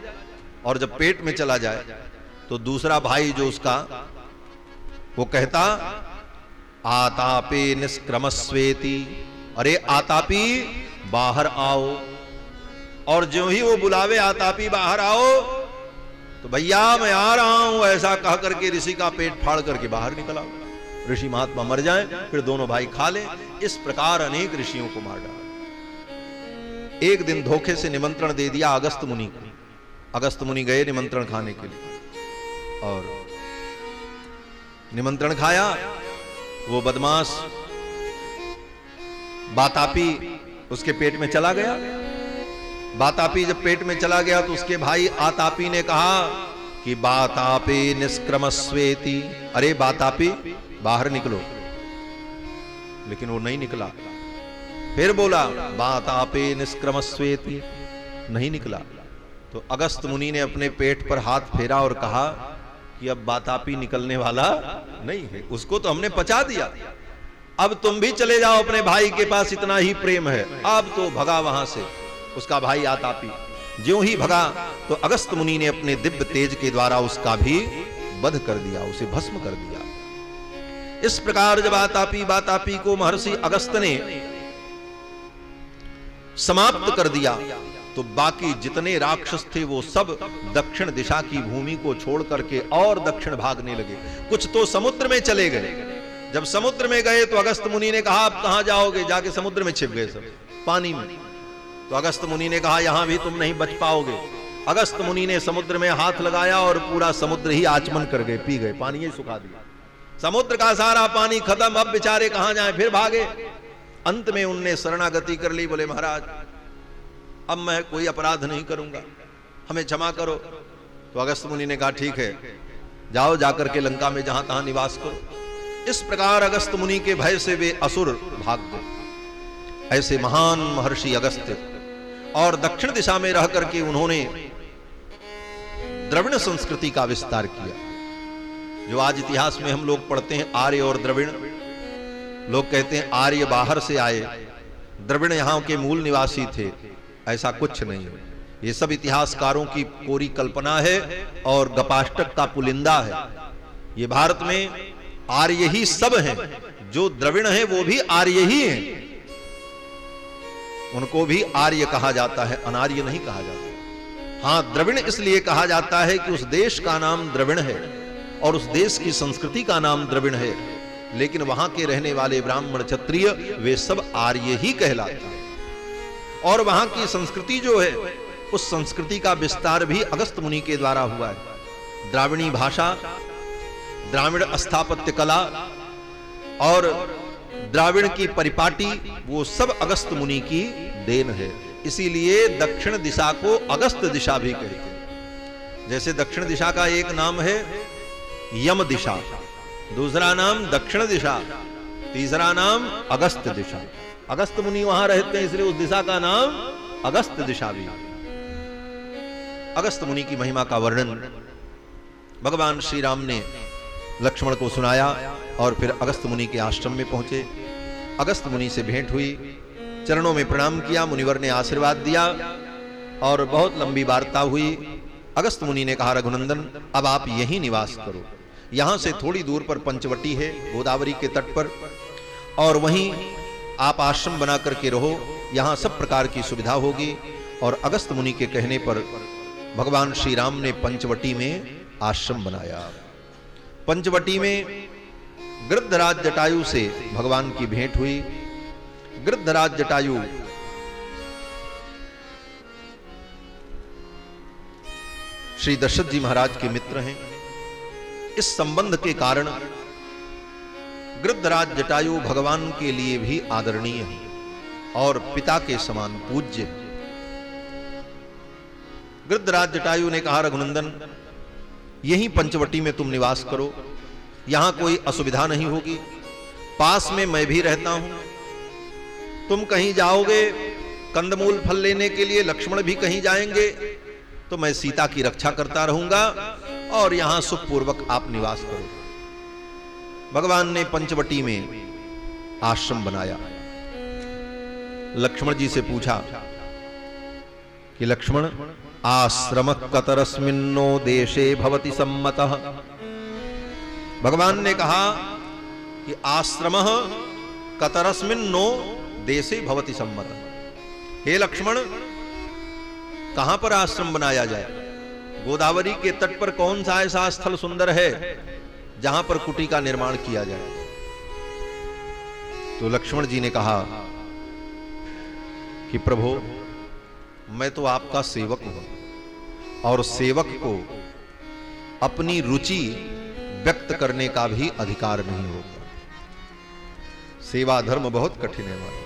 और जब पेट में चला जाए तो दूसरा भाई जो उसका वो कहता, आतापे निष्क्रमस्वेति, अरे आतापी बाहर आओ। और जो ही वो बुलावे आतापी बाहर आओ तो भैया मैं आ रहा हूं ऐसा कह करके ऋषि का पेट फाड़ करके बाहर निकल आओ। ऋषि महात्मा मर जाए, फिर दोनों भाई खा ले। इस प्रकार अनेक ऋषियों को मार डाला। एक दिन धोखे से निमंत्रण दे दिया अगस्त मुनि को। अगस्त मुनि गए निमंत्रण खाने के लिए और निमंत्रण खाया। वो बदमाश बातापी उसके पेट में चला गया। बातापी जब पेट में चला गया तो उसके भाई आतापी ने कहा कि बातापी निष्क्रमस्वेति, अरे बातापी बाहर निकलो। लेकिन वो नहीं निकला। फिर बोला बातापी निष्क्रमस्वेति, नहीं निकला। तो अगस्त मुनि ने अपने पेट पर हाथ फेरा और कहा कि अब बातापी निकलने वाला नहीं है, उसको तो हमने पचा दिया, अब तुम भी चले जाओ अपने भाई के पास, इतना ही प्रेम है। अब तो भगा वहां से उसका भाई आतापी। ज्यों ही भगा तो अगस्त मुनि ने अपने दिव्य तेज के द्वारा उसका भी वध कर दिया, उसे भस्म कर दिया। इस प्रकार जब आतापी बातापी को महर्षि अगस्त ने समाप्त कर दिया तो बाकी जितने राक्षस थे वो सब दक्षिण दिशा की भूमि को छोड़ करके और दक्षिण भागने लगे। कुछ तो समुद्र में चले गए। जब समुद्र में गए तो अगस्त मुनि ने कहा आप कहां जाओगे, जाके समुद्र में छिप गए सब पानी में। तो अगस्त मुनि ने कहा यहां भी तुम नहीं बच पाओगे। अगस्त मुनि ने समुद्र में हाथ लगाया और पूरा समुद्र ही आचमन कर गए, पी गए, पानी ही सुखा दिया। समुद्र का सारा पानी खत्म। अब बेचारे कहां जाएं, फिर भागे। अंत में उनने शरणागति कर ली। बोले महाराज अब मैं कोई अपराध नहीं करूंगा, हमें क्षमा करो। तो अगस्त मुनि ने कहा ठीक है, जाओ जाकर के लंका में जहां तहां निवास करो। इस प्रकार अगस्त मुनि के भय से वे असुर भाग गए। ऐसे महान महर्षि अगस्त्य और दक्षिण दिशा में रह करके उन्होंने द्रविड़ संस्कृति का विस्तार किया। जो आज इतिहास में हम लोग पढ़ते हैं आर्य और द्रविड़, लोग कहते हैं आर्य बाहर से आए, द्रविड़ यहां के मूल निवासी थे। ऐसा कुछ नहीं है, ये सब इतिहासकारों की कोरी कल्पना है और गपाष्टक का पुलिंदा है। ये भारत में आर्य ही सब हैं, जो द्रविड़ हैं वो भी आर्य ही हैं। उनको भी आर्य कहा जाता है, अनार्य नहीं कहा जाता। हां, द्रविड़ इसलिए कहा जाता है कि उस देश का नाम द्रविड़ है और उस देश की संस्कृति का नाम द्रविड़ है, लेकिन वहां के रहने वाले ब्राह्मण क्षत्रिय वे सब आर्य ही कहलाते हैं। और वहां की संस्कृति जो है उस संस्कृति का विस्तार भी अगस्त मुनि के द्वारा हुआ है। द्राविणी भाषा, द्राविड़ स्थापत्य कला और द्राविड़ की परिपाटी वो सब अगस्त मुनि की देन है। इसीलिए दक्षिण दिशा को अगस्त दिशा भी कहते हैं। जैसे दक्षिण दिशा का एक नाम है यम दिशा, दूसरा नाम दक्षिण दिशा, तीसरा नाम अगस्त दिशा। अगस्त मुनि वहां रहते हैं इसलिए उस दिशा का नाम अगस्त दिशा भी। अगस्त मुनि की महिमा का वर्णन भगवान श्री राम ने लक्ष्मण को सुनाया और फिर अगस्त मुनि के आश्रम में पहुंचे। अगस्त मुनि से भेंट हुई, चरणों में प्रणाम किया, मुनिवर ने आशीर्वाद दिया और बहुत लंबी वार्ता हुई। अगस्त मुनि ने कहा रघुनंदन अब आप यहीं निवास करो। यहां से थोड़ी दूर पर पंचवटी है गोदावरी के तट पर, और वहीं आप आश्रम बना करके रहो, यहां सब प्रकार की सुविधा होगी। और अगस्त मुनि के कहने पर भगवान श्री राम ने पंचवटी में आश्रम बनाया। पंचवटी में गृद्धराज जटायु से भगवान की भेंट हुई। गृद्धराज जटायु श्री दशरथ जी महाराज के मित्र हैं। इस संबंध के कारण गृद्धराज जटायु भगवान के लिए भी आदरणीय है और पिता के समान पूज्य है। गृद्धराज जटायु ने कहा, रघुनंदन, यहीं पंचवटी में तुम निवास करो, यहां कोई असुविधा नहीं होगी, पास में मैं भी रहता हूं। तुम कहीं जाओगे कंदमूल फल लेने के लिए, लक्ष्मण भी कहीं जाएंगे, तो मैं सीता की रक्षा करता रहूंगा और यहां सुखपूर्वक आप निवास करो। भगवान ने पंचवटी में आश्रम बनाया। लक्ष्मण जी से पूछा कि लक्ष्मण, आश्रम कतरस्मिन्नो देशे भवति सम्मतः। भगवान ने कहा कि आश्रम कतरस्मिन्नो देशे भवति सम्मतः। हे लक्ष्मण, कहां पर आश्रम बनाया जाए? गोदावरी के तट पर कौन सा ऐसा स्थल सुंदर है जहां पर कुटी का निर्माण किया जाए? तो लक्ष्मण जी ने कहा कि प्रभु, मैं तो आपका सेवक हूं और सेवक को अपनी रुचि व्यक्त करने का भी अधिकार नहीं होता। सेवा धर्म बहुत कठिन है हमारा।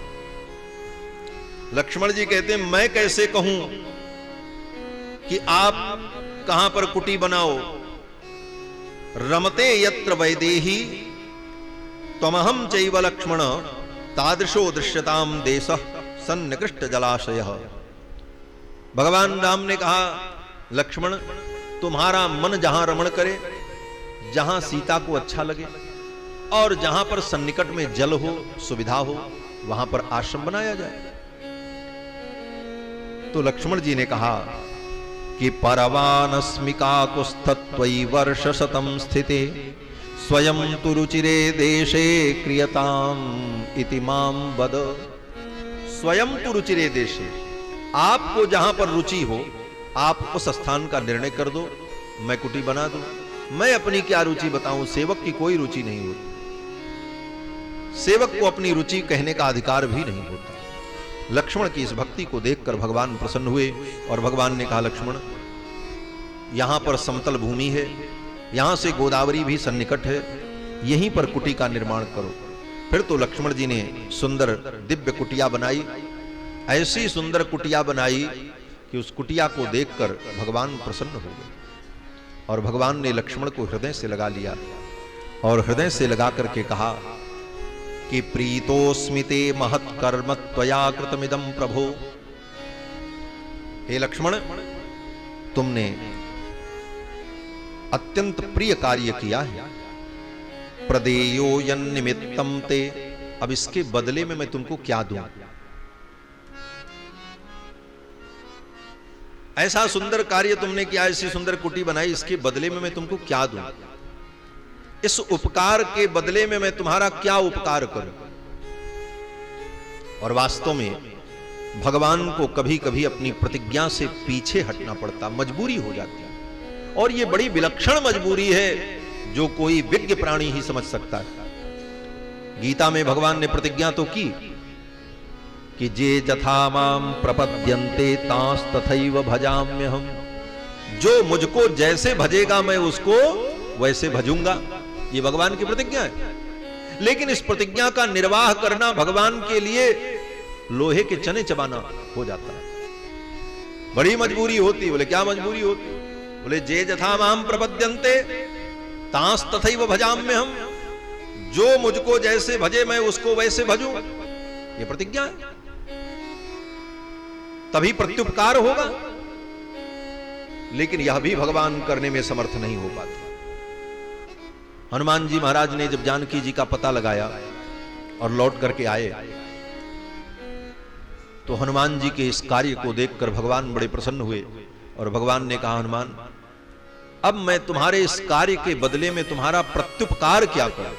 लक्ष्मण जी कहते हैं, मैं कैसे कहूं कि आप कहां पर कुटी बनाओ? रमते यत्र वैदेही त्वमहं चैव लक्ष्मण तादृशो दृश्यताम देशः सन्निकृष्ट जलाशयः। भगवान राम ने कहा, लक्ष्मण, तुम्हारा मन जहां रमण करे, जहां सीता को अच्छा लगे और जहां पर सन्निकट में जल हो, सुविधा हो, वहां पर आश्रम बनाया जाए। तो लक्ष्मण जी ने कहा कि परवानस्मिका कुस्थत्वयि वर्ष शतम स्थिते स्वयं तु रुचिरे देशे क्रियताम इति माम वद। स्वयं तु रुचिरे देशे, आपको जहां पर रुचि हो आप उस स्थान का निर्णय कर दो, मैं कुटी बना दूं। मैं अपनी क्या रुचि बताऊं? सेवक की कोई रुचि नहीं होती, सेवक को अपनी रुचि कहने का अधिकार भी नहीं होता। लक्ष्मण की इस भक्ति को देखकर भगवान प्रसन्न हुए और भगवान ने कहा, लक्ष्मण, यहां पर समतल भूमि है, यहां से गोदावरी भी सन्निकट है, यहीं पर कुटी का निर्माण करो। फिर तो लक्ष्मण जी ने सुंदर दिव्य कुटिया बनाई। ऐसी सुंदर कुटिया बनाई कि उस कुटिया को देखकर भगवान प्रसन्न हो गए और भगवान ने लक्ष्मण को हृदय से लगा लिया और हृदय से लगा करके कहा कि प्रीतोस्मिते महत् कर्म त्वया कृतमिदं प्रभो। हे लक्ष्मण, तुमने अत्यंत प्रिय कार्य किया है। प्रदेयो यन्निमित्तम ते, अब इसके बदले में मैं तुमको क्या दूं? ऐसा सुंदर कार्य तुमने किया, ऐसी सुंदर कुटी बनाई, इसके बदले में मैं तुमको क्या दूं? इस उपकार के बदले में मैं तुम्हारा क्या उपकार करूं? और वास्तव में भगवान को कभी कभी अपनी प्रतिज्ञा से पीछे हटना पड़ता, मजबूरी हो जाती है, और यह बड़ी विलक्षण मजबूरी है जो कोई विज्ञ प्राणी ही समझ सकता है। गीता में भगवान ने प्रतिज्ञा तो की कि जे जथा माम प्रपद्यन्ते तांस तथैव भजाम्यहम्। जो मुझको जैसे भजेगा मैं उसको वैसे भजूंगा, ये भगवान की प्रतिज्ञा है। लेकिन इस प्रतिज्ञा का निर्वाह करना भगवान के लिए लोहे के चने चबाना हो जाता है, बड़ी मजबूरी होती। बोले क्या मजबूरी होती? बोले जे जथा माम प्रपद्यन्ते तांस तथैव भजाम्यहम्। जो मुझको जैसे भजे मैं उसको वैसे भजूं, ये प्रतिज्ञा है। तभी प्रत्युपकार होगा, लेकिन यह भी भगवान करने में समर्थ नहीं हो पाते। हनुमान जी महाराज ने जब जानकी जी का पता लगाया और लौट करके आए, तो हनुमान जी के इस कार्य को देखकर भगवान बड़े प्रसन्न हुए और भगवान ने कहा, हनुमान, अब मैं तुम्हारे इस कार्य के बदले में तुम्हारा प्रत्युपकार क्या करूं?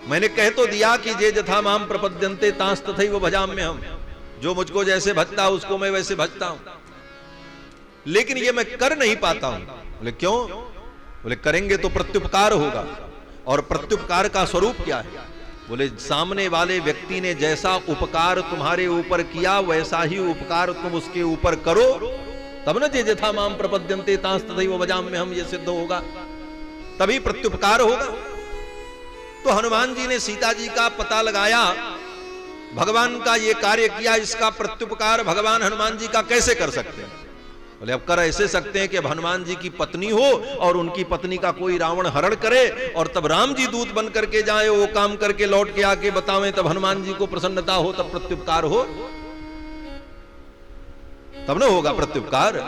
मैंने कह तो दिया कि जे जथा माम प्रपद्यन्ते तांस तथैव भजाम्य हम, जो मुझको जैसे भजता उसको मैं वैसे भजता हूं, लेकिन ये मैं कर नहीं पाता हूं। बोले क्यों? बोले करेंगे तो प्रत्युपकार होगा, और प्रत्युपकार का स्वरूप क्या है? बोले सामने वाले व्यक्ति ने जैसा उपकार तुम्हारे ऊपर किया वैसा ही उपकार तुम उसके ऊपर करो, तब न जे जथा माम प्रपद्यन्ते तांस तथैव भजाम्य हम, ये सिद्ध होगा, तभी प्रत्युपकार होगा। तो हनुमान जी ने सीता जी का पता लगाया, भगवान का ये कार्य किया, इसका प्रत्युपकार भगवान हनुमान जी का कैसे कर सकते हैं? बोले अब कर ऐसे सकते हैं कि अब हनुमान जी की पत्नी हो और उनकी पत्नी का कोई रावण हरण करे, और तब राम जी दूत बन करके जाए, वो काम करके लौट के आके बतावें, तब हनुमान जी को प्रसन्नता हो, तब प्रत्युपकार हो, तब न होगा प्रत्युपकार।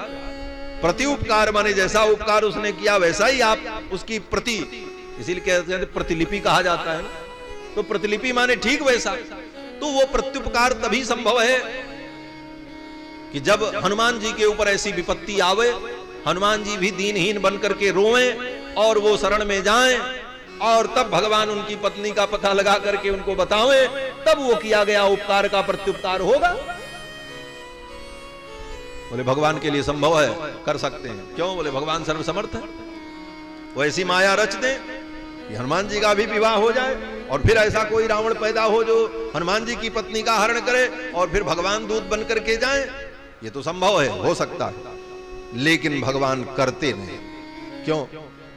प्रत्युपकार माने जैसा उपकार उसने किया वैसा ही आप उसकी प्रति, इसीलिए कहते हैं प्रतिलिपि कहा जाता है ना, तो प्रतिलिपि माने ठीक वैसा। तो वो प्रत्युपकार तभी संभव है कि जब हनुमान जी के ऊपर ऐसी विपत्ति आवे, हनुमान जी भी दीनहीन बन करके रोएं और वो शरण में जाएं, और तब भगवान उनकी पत्नी का पता लगा करके उनको बतावें, तब वो किया गया उपकार का प्रत्युपकार होगा। बोले भगवान के लिए संभव है, कर सकते हैं। क्यों? बोले भगवान सर्वसमर्थ है, वो ऐसी माया रच दे कि हनुमान जी का भी विवाह हो जाए, और फिर ऐसा कोई रावण पैदा हो जो हनुमान जी की पत्नी का हरण करे, और फिर भगवान दूत बन करके जाए। ये तो संभव है, हो सकता है, लेकिन भगवान करते नहीं। क्यों?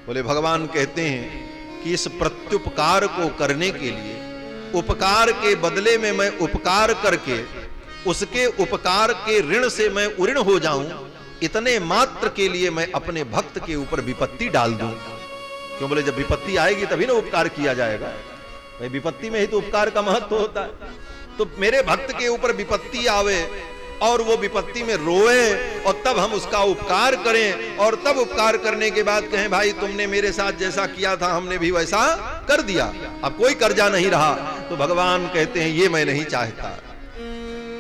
बोले भगवान कहते हैं कि इस प्रत्युपकार को करने के लिए, उपकार के बदले में मैं उपकार करके उसके उपकार के ऋण से मैं उऋण हो जाऊं, इतने मात्र के लिए मैं अपने भक्त के ऊपर विपत्ति डाल दूं। क्यों? बोले जब विपत्ति आएगी तभी ना उपकार किया जाएगा, भाई विपत्ति में ही तो उपकार का महत्व होता है। तो मेरे भक्त के ऊपर विपत्ति आवे और वो विपत्ति में रोए, और तब हम उसका उपकार करें, और तब उपकार करने के बाद कहें भाई तुमने मेरे साथ जैसा किया था हमने भी वैसा कर दिया, अब कोई कर्जा नहीं रहा। तो भगवान कहते हैं ये मैं नहीं चाहता,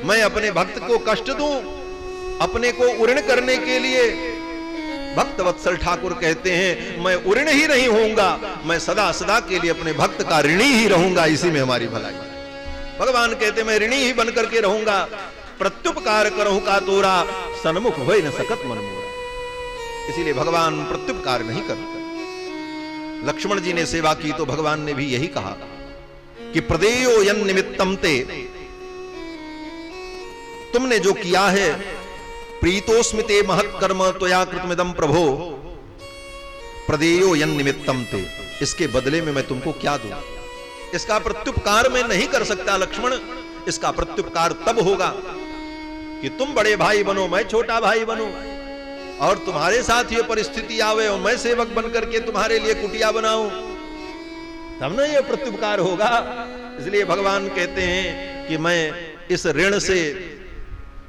मैं अपने भक्त को कष्ट दूं अपने को उऋण करने के लिए। भक्त वत्सल ठाकुर कहते हैं मैं उऋण ही नहीं होऊंगा, मैं सदा सदा के लिए अपने भक्त का ऋणी ही रहूंगा, इसी में हमारी भलाई। भगवान कहते मैं ऋणी ही बन करके रहूंगा, प्रत्युपकार करहु का तोरा, सन्मुख होय न सकत मन मोरा। इसीलिए भगवान प्रत्युपकार नहीं करते। लक्ष्मण जी ने सेवा की तो भगवान ने भी यही कहा कि प्रदेयो यन निमित्तम ते, तुमने जो किया है, प्रीतोस्मिते महत् कर्म त्वया कृतमिदं प्रभो, प्रदेयो यन निमित्तम ते, इसके बदले में मैं तुमको क्या दूं? इसका प्रत्युपकार मैं नहीं कर सकता लक्ष्मण, इसका प्रत्युपकार तब होगा कि तुम बड़े भाई बनो, मैं छोटा भाई बनूं, और तुम्हारे साथ ये परिस्थिति आवे और मैं सेवक बन करके तुम्हारे लिए कुटिया बनाऊं, तब ना ये प्रत्युपकार होगा। इसलिए भगवान कहते हैं कि मैं इस ऋण से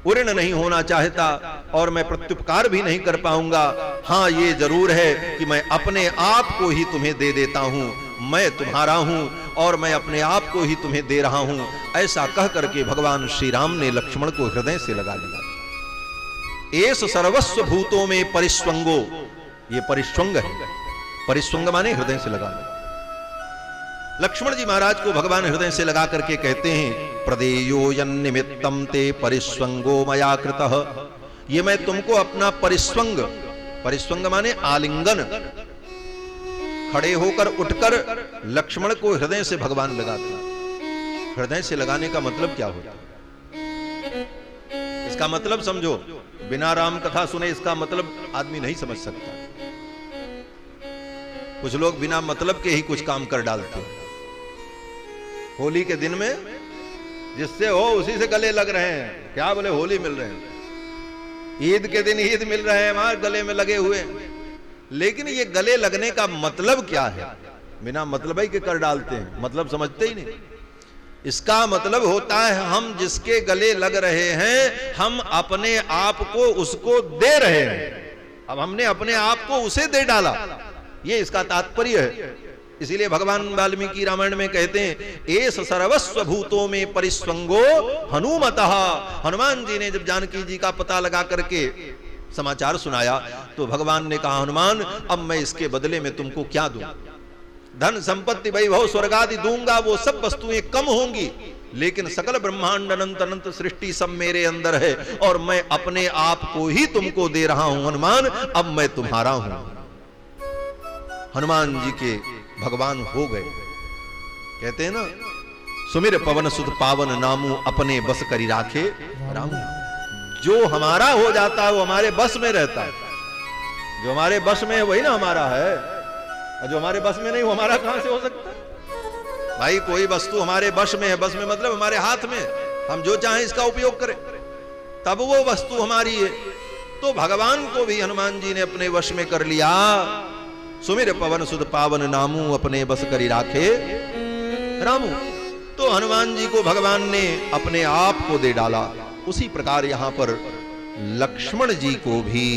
उऋण नहीं होना चाहता, और मैं प्रत्युपकार भी नहीं कर पाऊंगा। हां ये जरूर है कि मैं अपने आप को ही तुम्हें दे देता हूं, मैं तुम्हारा हूं और मैं अपने आप को ही तुम्हें दे रहा हूं। ऐसा कह करके भगवान श्री राम ने लक्ष्मण को हृदय से लगा लिया। एस सर्वस्व भूतों में परिस्वंगो, ये परिस्वंग है, परिस्वंग माने हृदय से लगा लिया। लक्ष्मण जी महाराज को भगवान हृदय से लगा करके कहते हैं प्रदेयो यन निमित्तम ते परिस्वंगो मया कृतः, ये मैं तुमको अपना परिस्वंग, परिस्वंग माने आलिंगन, खड़े होकर उठकर लक्ष्मण को हृदय से भगवान लगाते हैं। हृदय से लगाने का मतलब क्या होता है? इसका मतलब समझो, बिना राम कथा सुने इसका मतलब आदमी नहीं समझ सकता। कुछ लोग बिना मतलब के ही कुछ काम कर डालते हैं। होली के दिन में जिससे हो उसी से गले लग रहे हैं, क्या बोले होली मिल रहे हैं, ईद के दिन ईद मिल रहे हैं, हमारे गले में लगे हुए। लेकिन ये गले लगने का मतलब क्या है? बिना मतलब ही के कर डालते हैं, मतलब समझते ही नहीं। इसका मतलब होता है हम जिसके गले लग रहे हैं, हम अपने आप को उसको दे रहे हैं। अब हमने अपने आप को उसे दे डाला, ये इसका तात्पर्य है। इसीलिए भगवान वाल्मीकि रामायण में कहते हैं एस सर्वस्व भूतों में परिस्वंगो हनुमतः। हनुमान जी ने जब जानकी जी का पता लगा करके समाचार सुनाया तो भगवान ने कहा हनुमान अब मैं इसके बदले में तुमको क्या दूं? धन संपत्ति वैभव स्वर्ग आदि दूंगा, वो सब वस्तुएं कम होंगी, लेकिन सकल ब्रह्मांड अनंत अनंत सृष्टि सब मेरे अंदर है और मैं अपने आप को ही तुमको दे रहा हूं हनुमान, अब मैं तुम्हारा हूं। हनुमान जी के भगवान हो गए। कहते हैं ना, सुमिर पवन सुत पावन नामू अपने बस करी राखे रामू। जो हमारा हो जाता है वो हमारे बस में रहता है। जो हमारे बस में है वही ना हमारा है, और जो हमारे बस में नहीं वो हमारा कहां से हो सकता है? भाई कोई वस्तु हमारे बस में है, बस में मतलब हमारे हाथ में, हम जो चाहें इसका उपयोग करें, तब वो वस्तु हमारी है। तो भगवान को भी हनुमान जी ने अपने वश में कर लिया। सुमिर पवन सुध पावन नामू अपने बस करी राखे रामू। तो हनुमान जी को भगवान ने अपने आप को दे डाला। उसी प्रकार यहां पर लक्ष्मण जी को भी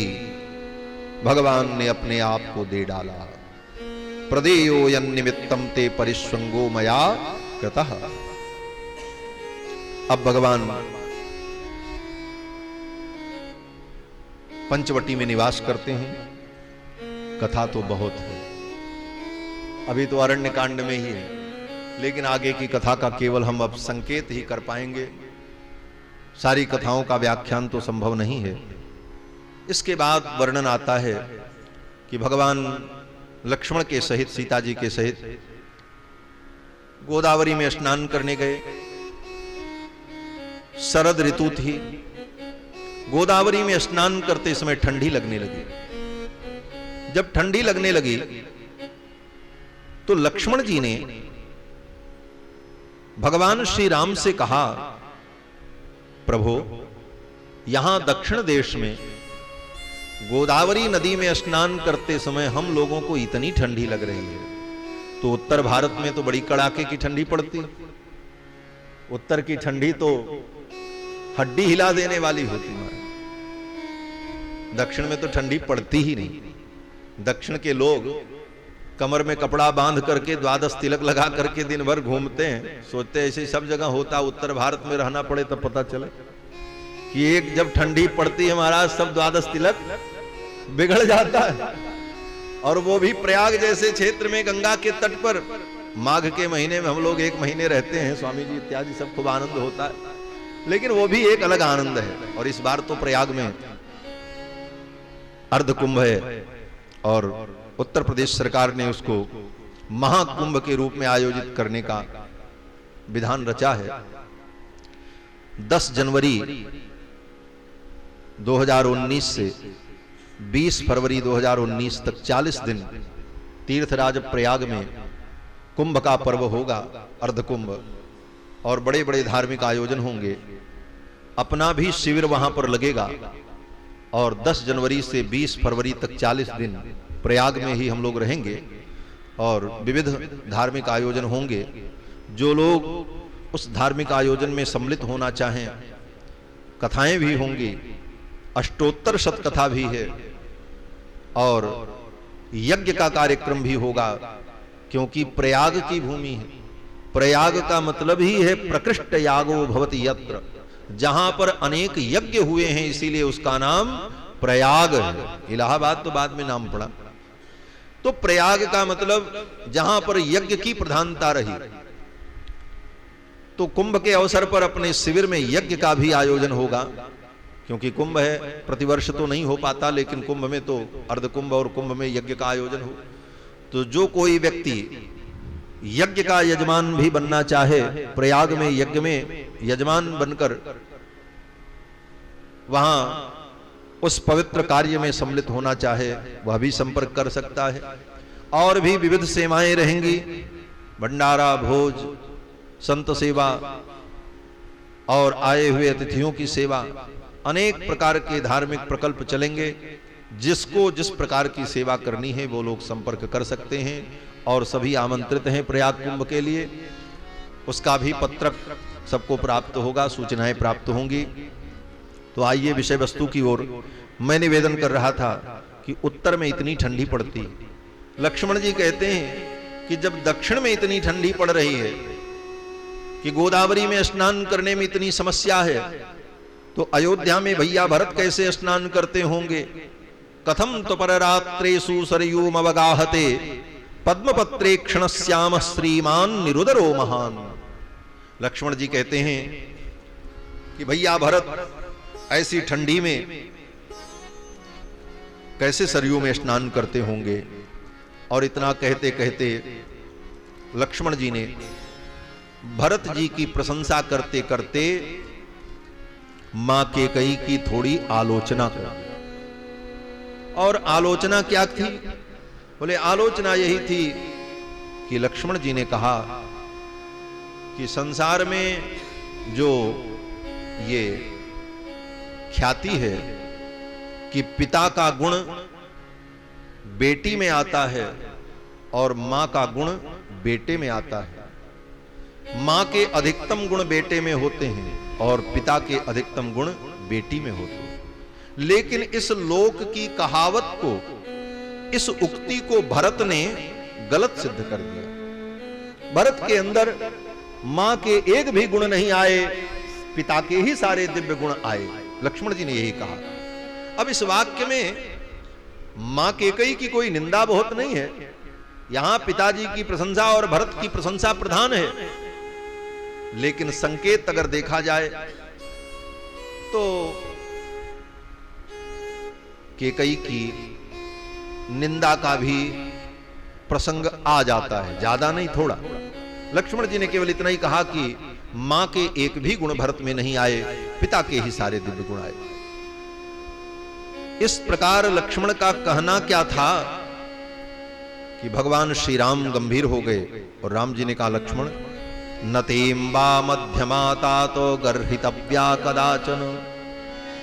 भगवान ने अपने आप को दे डाला। प्रदेयो यन्निमित्तम ते परिश्वंगो मया कृतः। अब भगवान पंचवटी में निवास करते हैं। कथा तो बहुत है, अभी तो अरण्य कांड में ही है, लेकिन आगे की कथा का केवल हम अब संकेत ही कर पाएंगे। सारी कथाओं का व्याख्यान तो संभव नहीं है। इसके बाद वर्णन आता है कि भगवान लक्ष्मण के सहित, सीता जी के सहित गोदावरी में स्नान करने गए। शरद ऋतु थी। गोदावरी में स्नान करते समय ठंडी लगने लगी। जब ठंडी लगने लगी तो लक्ष्मण जी ने भगवान श्री राम से कहा, प्रभु यहां दक्षिण देश में गोदावरी नदी में स्नान करते समय हम लोगों को इतनी ठंडी लग रही है, तो उत्तर भारत में तो बड़ी कड़ाके की ठंडी पड़ती। उत्तर की ठंडी तो हड्डी हिला देने वाली होती है। दक्षिण में तो ठंडी पड़ती ही नहीं। दक्षिण के लोग कमर में कपड़ा बांध करके 12 तिलक लगा करके दिन भर घूमते हैं, सोचते ऐसे सब जगह होता, उत्तर भारत में रहना पड़े तब पता चले कि एक जब ठंडी पड़ती है महाराज, सब 12 तिलक बिगड़ जाता है। और वो भी प्रयाग जैसे क्षेत्र में गंगा के तट पर माघ के महीने में हम लोग 1 महीने रहते हैं, स्वामी जी इत्यादि सब खूब आनंद होता है, लेकिन वो भी एक अलग आनंद है। और इस बार तो प्रयाग में अर्ध कुंभ है और उत्तर प्रदेश सरकार ने उसको महाकुंभ के रूप में आयोजित करने का विधान रचा है। 10 जनवरी 2019 से 20 फरवरी 2019 तक 40 दिन तीर्थराज प्रयाग में कुंभ का पर्व होगा, अर्ध कुंभ, और बड़े बड़े धार्मिक आयोजन होंगे। अपना भी शिविर वहां पर लगेगा और 10 जनवरी से 20 फरवरी तक 40 दिन प्रयाग में ही हम लोग रहेंगे और विविध धार्मिक आयोजन होंगे। जो लोग उस धार्मिक आयोजन में सम्मिलित होना चाहें, कथाएं भी होंगी, अष्टोत्तर शतकथा भी है और यज्ञ का कार्यक्रम भी होगा, क्योंकि प्रयाग की भूमि है। प्रयाग का मतलब ही है प्रकृष्ट यागो भवति यत्र, जहां पर अनेक यज्ञ हुए हैं, इसीलिए उसका नाम प्रयाग है। इलाहाबाद तो बाद में नाम पड़ा। तो प्रयाग का मतलब जहां पर यज्ञ की प्रधानता रही। तो कुंभ के अवसर पर अपने शिविर में यज्ञ का भी आयोजन होगा, क्योंकि कुंभ है, प्रतिवर्ष तो नहीं हो पाता, लेकिन कुंभ में तो अर्ध कुंभ और कुंभ में यज्ञ का आयोजन हो। तो जो कोई व्यक्ति यज्ञ का यजमान भी बनना चाहे, प्रयाग में यज्ञ में यजमान बनकर वहां उस पवित्र कार्य में सम्मिलित होना चाहे, वह भी संपर्क कर सकता है। और भी विविध सेवाएं रहेंगी, भंडारा, भोज, संत सेवा और आए हुए अतिथियों की सेवा, अनेक प्रकार के धार्मिक प्रकल्प चलेंगे। जिसको जिस प्रकार की सेवा करनी है वो लोग संपर्क कर सकते हैं और सभी आमंत्रित हैं प्रयाग कुंभ के लिए। उसका भी पत्रक सबको प्राप्त होगा, सूचनाएं प्राप्त होंगी। तो आइए विषय वस्तु की ओर। मैं निवेदन कर रहा था कि उत्तर में इतनी ठंडी पड़ती, लक्ष्मण जी कहते हैं कि जब दक्षिण में इतनी ठंडी पड़ रही है कि गोदावरी में स्नान करने में इतनी समस्या है, तो अयोध्या में भैया भरत कैसे स्नान करते होंगे। कथम तो पर रात्रेषु सरयूम अवगाहते पद्मपत्रे क्षणश्याम श्रीमान निरुदरो महान। लक्ष्मण जी कहते हैं कि भैया भरत, ऐसी ठंडी में कैसे सरयू में स्नान करते होंगे। और इतना कहते कहते लक्ष्मण जी ने भरत जी की प्रशंसा करते करते मां कैकेयी की थोड़ी आलोचना कर। और आलोचना क्या थी? बोले आलोचना यही थी कि लक्ष्मण जी ने कहा कि संसार में जो ये ख्याति है कि पिता का गुण बेटी में आता है और मां का गुण बेटे में आता है। मां के अधिकतम गुण बेटे में होते हैं और पिता के अधिकतम गुण बेटी में होते हैं। लेकिन इस लोक की कहावत को, इस उक्ति को भरत ने गलत सिद्ध कर दिया। भरत के अंदर मां के एक भी गुण नहीं आए, पिता के ही सारे दिव्य गुण आए। लक्ष्मण जी ने यही कहा। अब इस वाक्य में मां कैकेयी की कोई निंदा बहुत नहीं है। यहां पिताजी की प्रशंसा और भरत की प्रशंसा प्रधान है। लेकिन संकेत अगर देखा जाए तो कैकेयी की निंदा का भी प्रसंग आ जाता है, ज्यादा नहीं, थोड़ा। लक्ष्मण जी ने केवल इतना ही कहा कि मां के एक भी गुण भरत में नहीं आए, पिता के ही सारे दिव्य गुण आए। इस प्रकार लक्ष्मण का कहना क्या था कि भगवान श्री राम गंभीर हो गए और राम जी ने कहा लक्ष्मण, नतेम्बा मध्यमाता तो गर्हितव्या कदाचन।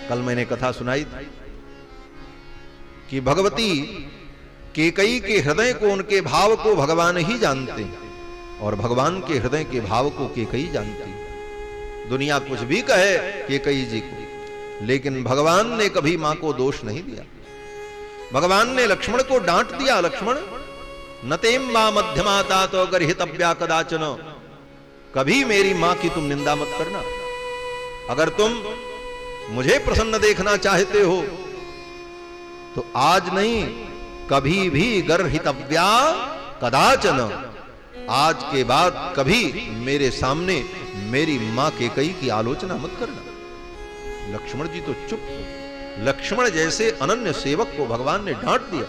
कल मैंने कथा सुनाई थी कि भगवती कैकेयी के हृदय को, उनके भाव को भगवान ही जानते हैं और भगवान के हृदय के भाव को कैकेयी जानती है। दुनिया कुछ भी कहे कैकेयी जी को, लेकिन भगवान ने कभी मां को दोष नहीं दिया। भगवान ने लक्ष्मण को डांट दिया, लक्ष्मण नतेम्बा मध्यमाता तो गर्हितव्या कदाचन, कभी मेरी मां की तुम निंदा मत करना। अगर तुम मुझे प्रसन्न देखना चाहते हो तो आज नहीं, कभी भी गर्हितव्या कदाचन, आज के बाद कभी मेरे सामने मेरी मां कैकेयी की आलोचना मत करना। लक्ष्मण जी तो चुप। लक्ष्मण जैसे अनन्य सेवक को भगवान ने डांट दिया,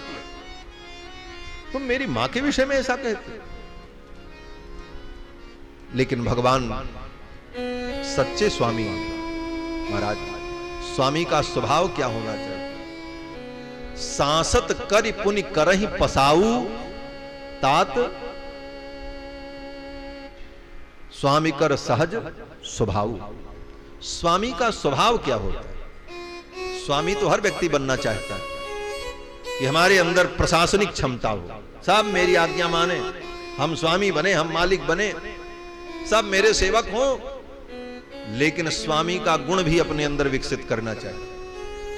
तुम मेरी मां के विषय में ऐसा कहते। लेकिन भगवान सच्चे स्वामी महाराज, स्वामी का स्वभाव क्या होना चाहिए? सांसत करि पुनि करहि पसाऊ तात स्वामी कर सहज स्वभाव। स्वामी का स्वभाव क्या होता है? स्वामी तो हर व्यक्ति बनना चाहता है कि हमारे अंदर प्रशासनिक क्षमता हो, सब मेरी आज्ञा माने, हम स्वामी बने, हम मालिक बने, सब मेरे सेवक हों। लेकिन स्वामी का गुण भी अपने अंदर विकसित करना चाहिए।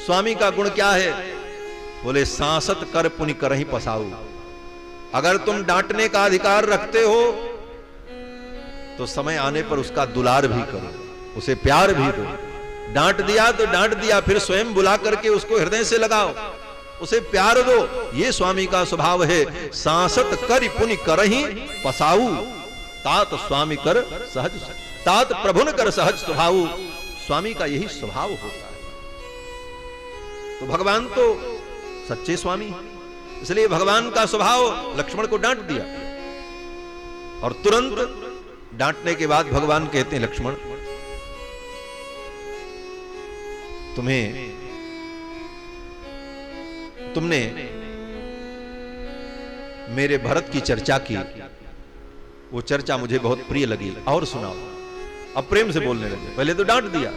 स्वामी का गुण क्या है? बोले सांसत कर पुनि करहि पसाऊ। अगर तुम डांटने का अधिकार रखते हो तो समय आने पर उसका दुलार भी करो, उसे प्यार भी दो। डांट दिया तो डांट दिया, फिर स्वयं बुला करके उसको हृदय से लगाओ, उसे प्यार दो। ये स्वामी का स्वभाव है। सांसत करि पुनि करहि पसाऊ तात स्वामी कर सहज, तात प्रभुन कर सहज स्वभाव। स्वामी का यही स्वभाव होता है। तो भगवान तो सच्चे स्वामी, इसलिए भगवान का स्वभाव लक्ष्मण को डांट दिया। और तुरंत डांटने के बाद भगवान कहते हैं लक्ष्मण, तुमने मेरे भरत की चर्चा की, वो चर्चा मुझे बहुत प्रिय लगी, और सुनाओ। अब प्रेम से बोलने लगे। पहले तो डांट दिया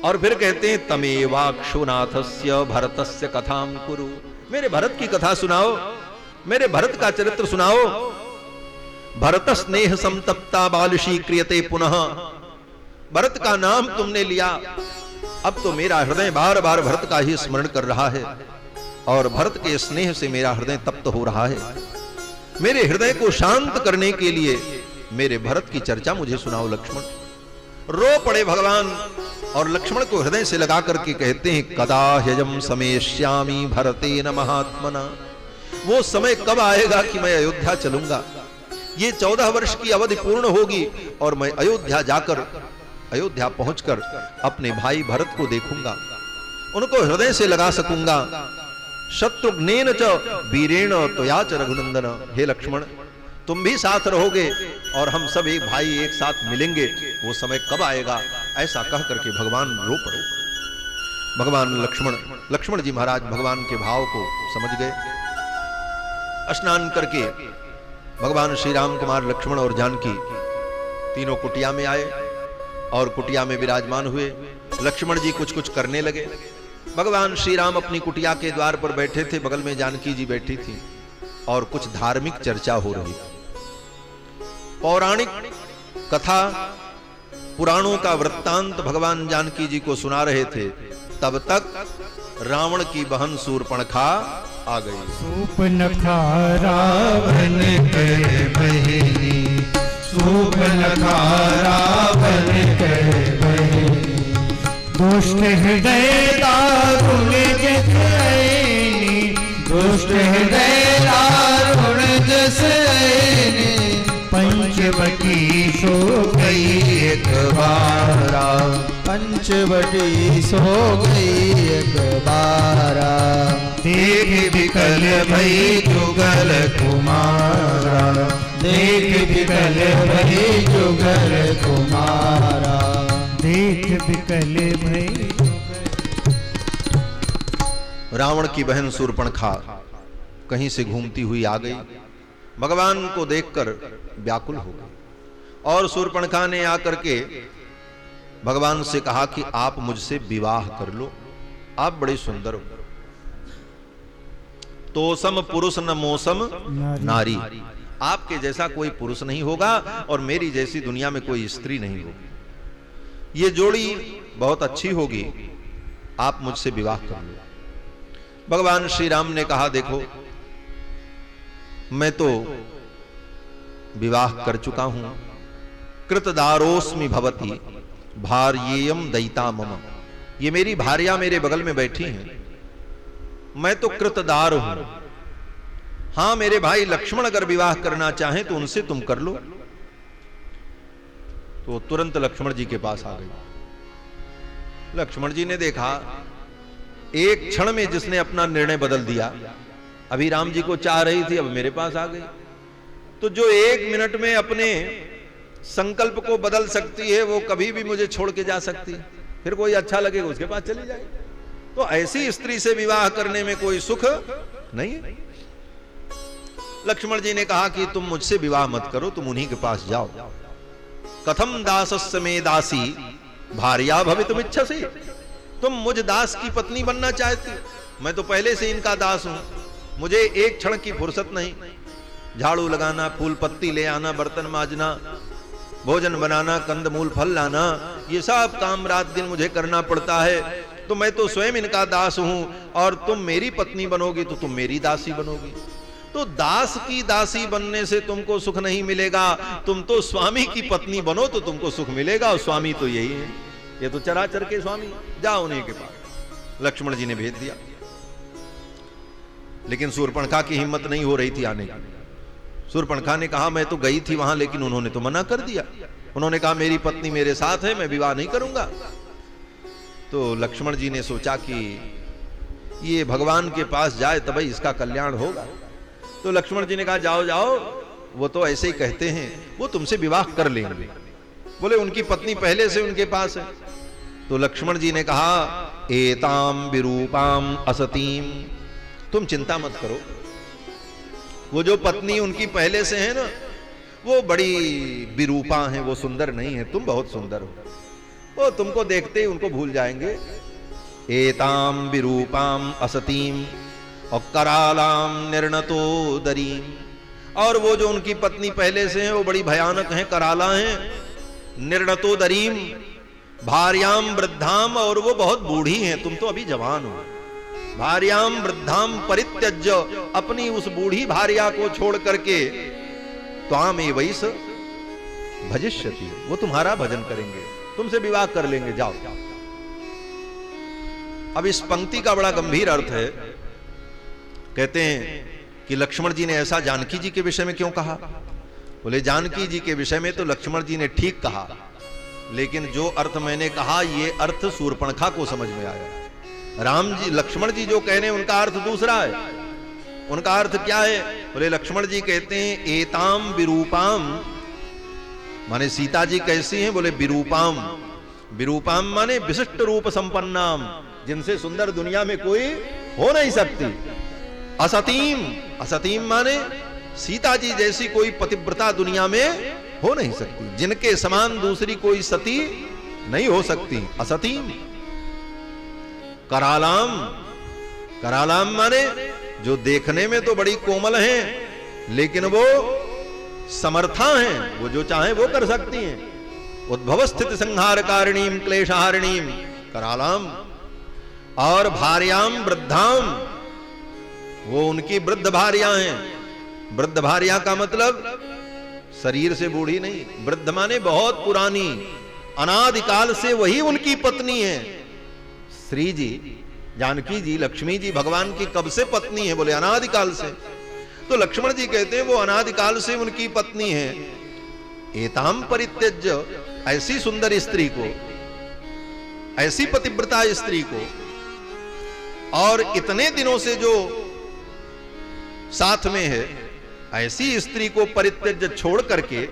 और फिर कहते हैं तमेवाक्षुनाथस्य भरतस्य कथाम कुरु। मेरे भरत की कथा सुनाओ, मेरे भरत का चरित्र सुनाओ। भरत स्नेह समतप्ता बालशी क्रियते पुनः। भरत का नाम तुमने लिया, अब तो मेरा हृदय बार बार भरत का ही स्मरण कर रहा है और भरत के स्नेह से मेरा हृदय तप्त हो रहा है। मेरे हृदय को शांत करने के लिए मेरे भरत की चर्चा मुझे सुनाओ लक्ष्मण। रो पड़े भगवान और लक्ष्मण को हृदय से लगा करके कहते हैं कदा ह्यजम समेष्यामि भरतेन महात्मना वो समय कब आएगा कि मैं अयोध्या चलूंगा। ये 14 वर्ष की अवधि पूर्ण होगी और मैं अयोध्या जाकर, अयोध्या पहुंचकर अपने भाई भरत को देखूंगा, उनको हृदय से लगा सकूंगा। शत्रुघ्नेन च वीरेण त्वया च रघुनंदन, हे लक्ष्मण तुम भी साथ रहोगे और हम सब एक भाई एक साथ मिलेंगे, वो समय कब आएगा। ऐसा कह करके भगवान रो पड़े। भगवान लक्ष्मण जी महाराज भगवान के भाव को समझ गए। स्नान करके भगवान श्री राम कुमार लक्ष्मण और जानकी तीनों कुटिया में आए और कुटिया में विराजमान हुए। लक्ष्मण जी कुछ कुछ करने लगे। भगवान श्री राम अपनी कुटिया के द्वार पर बैठे थे, बगल में जानकी जी बैठी थी और कुछ धार्मिक चर्चा हो रही थी। पौराणिक कथा, पुराणों का वृत्तांत भगवान जानकी जी को सुना रहे थे। तब तक रावण की बहन शूर्पणखा आ गई। शूर्पणखा रावण के बहिनी, शूर्पणखा रावण के बहिनी, दुष्ट हृदय दारुण जसैनी, दुष्ट हृदय दारुण जसैनी, पंचवटी सो गई एक बारा, पंचवटी सो गई एक बारा, देख विकल भई जुगल कुमारा, देख विकल भई जुगल कुमारा, देख विकल भई। रावण की बहन शूर्पणखा कहीं से घूमती हुई आ गई, भगवान को देखकर व्याकुल हो गई और शूर्पणखा ने आकर के भगवान से कहा कि आप मुझसे विवाह कर लो, आप बड़े सुंदर हो। तोसम पुरुष न मोसम नारी, आपके जैसा कोई पुरुष नहीं होगा और मेरी जैसी दुनिया में कोई स्त्री नहीं होगी। ये जोड़ी बहुत अच्छी होगी, आप मुझसे विवाह कर लो। भगवान श्री राम ने कहा देखो मैं तो विवाह कर चुका हूं, कृतदारोस्मि भवती भार्येयम दयिता मम, ये मेरी भार्या मेरे बगल में बैठी हैं, मैं तो कृतदार हूं। हां मेरे भाई लक्ष्मण अगर विवाह करना चाहें तो उनसे तुम कर लो। तो तुरंत लक्ष्मण जी के पास आ गई। लक्ष्मण जी ने देखा एक क्षण में जिसने अपना निर्णय बदल दिया, अभी राम जी को चाह रही थी, अब मेरे पास आ गई। तो जो 1 मिनट में अपने संकल्प को बदल सकती है वो कभी भी मुझे छोड़ के जा सकती है, फिर कोई अच्छा लगेगा उसके पास चली जाएगी। तो ऐसी स्त्री से विवाह करने में कोई सुख नहीं है। लक्ष्मण जी ने कहा कि तुम मुझसे विवाह मत करो, तुम उन्हीं के पास जाओ। कथम दासस्य मे दासी भार्या भवितुमिच्छसि, तुम मुझ दास की पत्नी बनना चाहती, मैं तो पहले से इनका दास हूं, मुझे एक क्षण की फुर्सत नहीं। झाड़ू लगाना, फूल पत्ती ले आना, बर्तन माजना, भोजन बनाना, कंदमूल फल लाना, ये सब काम रात दिन मुझे करना पड़ता है। तो मैं तो स्वयं इनका दास हूं और तुम मेरी पत्नी बनोगी तो तुम मेरी दासी बनोगी। तो दास की दासी बनने से तुमको सुख नहीं मिलेगा, तुम तो स्वामी की पत्नी बनो तो तुमको सुख मिलेगा, और स्वामी तो यही है, ये तो चराचर के स्वामी, जाओ उन्हीं के पास। लक्ष्मण जी ने भेज दिया, लेकिन शूर्पणखा की हिम्मत नहीं हो रही थी आने की। शूर्पणखा ने कहा मैं तो गई थी वहां, लेकिन उन्होंने तो मना कर दिया, उन्होंने कहा मेरी पत्नी मेरे साथ है, मैं विवाह नहीं करूंगा। तो लक्ष्मण जी ने सोचा कि ये भगवान के पास जाए तभी इसका कल्याण होगा। तो लक्ष्मण जी ने कहा जाओ जाओ, वो तो ऐसे ही कहते हैं, वो तुमसे विवाह कर लेंगे। बोले उनकी पत्नी पहले से उनके पास है। तो लक्ष्मण जी ने कहा एताम विरूपाम असतीम, तुम चिंता मत करो, वो जो पत्नी उनकी पहले से है ना, वो बड़ी विरूपा है, वो सुंदर नहीं है, तुम बहुत सुंदर हो, वो तुमको देखते ही उनको भूल जाएंगे। एताम विरूपाम असतीम और करालाम निर्णतो दरीम, और वो जो उनकी पत्नी पहले से है वो बड़ी भयानक है, कराला है, निर्णतो दरीम भार्याम वृद्धाम, और वो बहुत बूढ़ी हैं, तुम तो अभी जवान हो। भार्याम वृद्धाम परित्यज्य, अपनी उस बूढ़ी भार्या को छोड़ करके त्वाम एवैस भजिष्यति, वो तुम्हारा भजन करेंगे, तुमसे विवाह कर लेंगे, जाओ। अब इस पंक्ति का बड़ा गंभीर अर्थ है। कहते हैं कि लक्ष्मण जी ने ऐसा जानकी जी के विषय में क्यों कहा। बोले जानकी जी के विषय में तो लक्ष्मण जी ने ठीक कहा, लेकिन जो अर्थ मैंने कहा ये अर्थ शूर्पणखा को समझ में आया। राम जी लक्ष्मण जी जो कह रहे हैं उनका अर्थ दूसरा है। उनका अर्थ क्या है? बोले लक्ष्मण जी कहते हैं एताम विरूपाम, माने सीता जी कैसी हैं? बोले विरूपाम। विरूपाम माने विशिष्ट रूप संपन्नाम, जिनसे सुंदर दुनिया में कोई हो नहीं सकती। असतीम, असतीम माने सीता जी जैसी कोई पतिव्रता दुनिया में हो नहीं सकती, जिनके समान दूसरी कोई सती नहीं हो सकती। असतीम। करालाम, करालाम माने जो देखने में तो बड़ी कोमल हैं लेकिन वो समर्था हैं, वो जो चाहे वो कर सकती हैं। उद्भव स्थित संहार कारिणीम क्लेशहारिणीम करालाम। और भार्याम वृद्धाम, वो उनकी वृद्ध भार्या हैं। वृद्ध भार्या का मतलब शरीर से बूढ़ी नहीं, वृद्ध माने बहुत पुरानी, अनादिकाल से वही उनकी पत्नी है। श्री जी जानकी जी लक्ष्मी जी भगवान की कब से पत्नी है? बोले अनादिकाल से। तो लक्ष्मण जी कहते हैं वो अनादिकाल से उनकी पत्नी है। एताम परित्यज्य, ऐसी सुंदर स्त्री को, ऐसी पतिव्रता स्त्री को, और इतने दिनों से जो साथ में है, ऐसी स्त्री को परित्यज्य छोड़ करके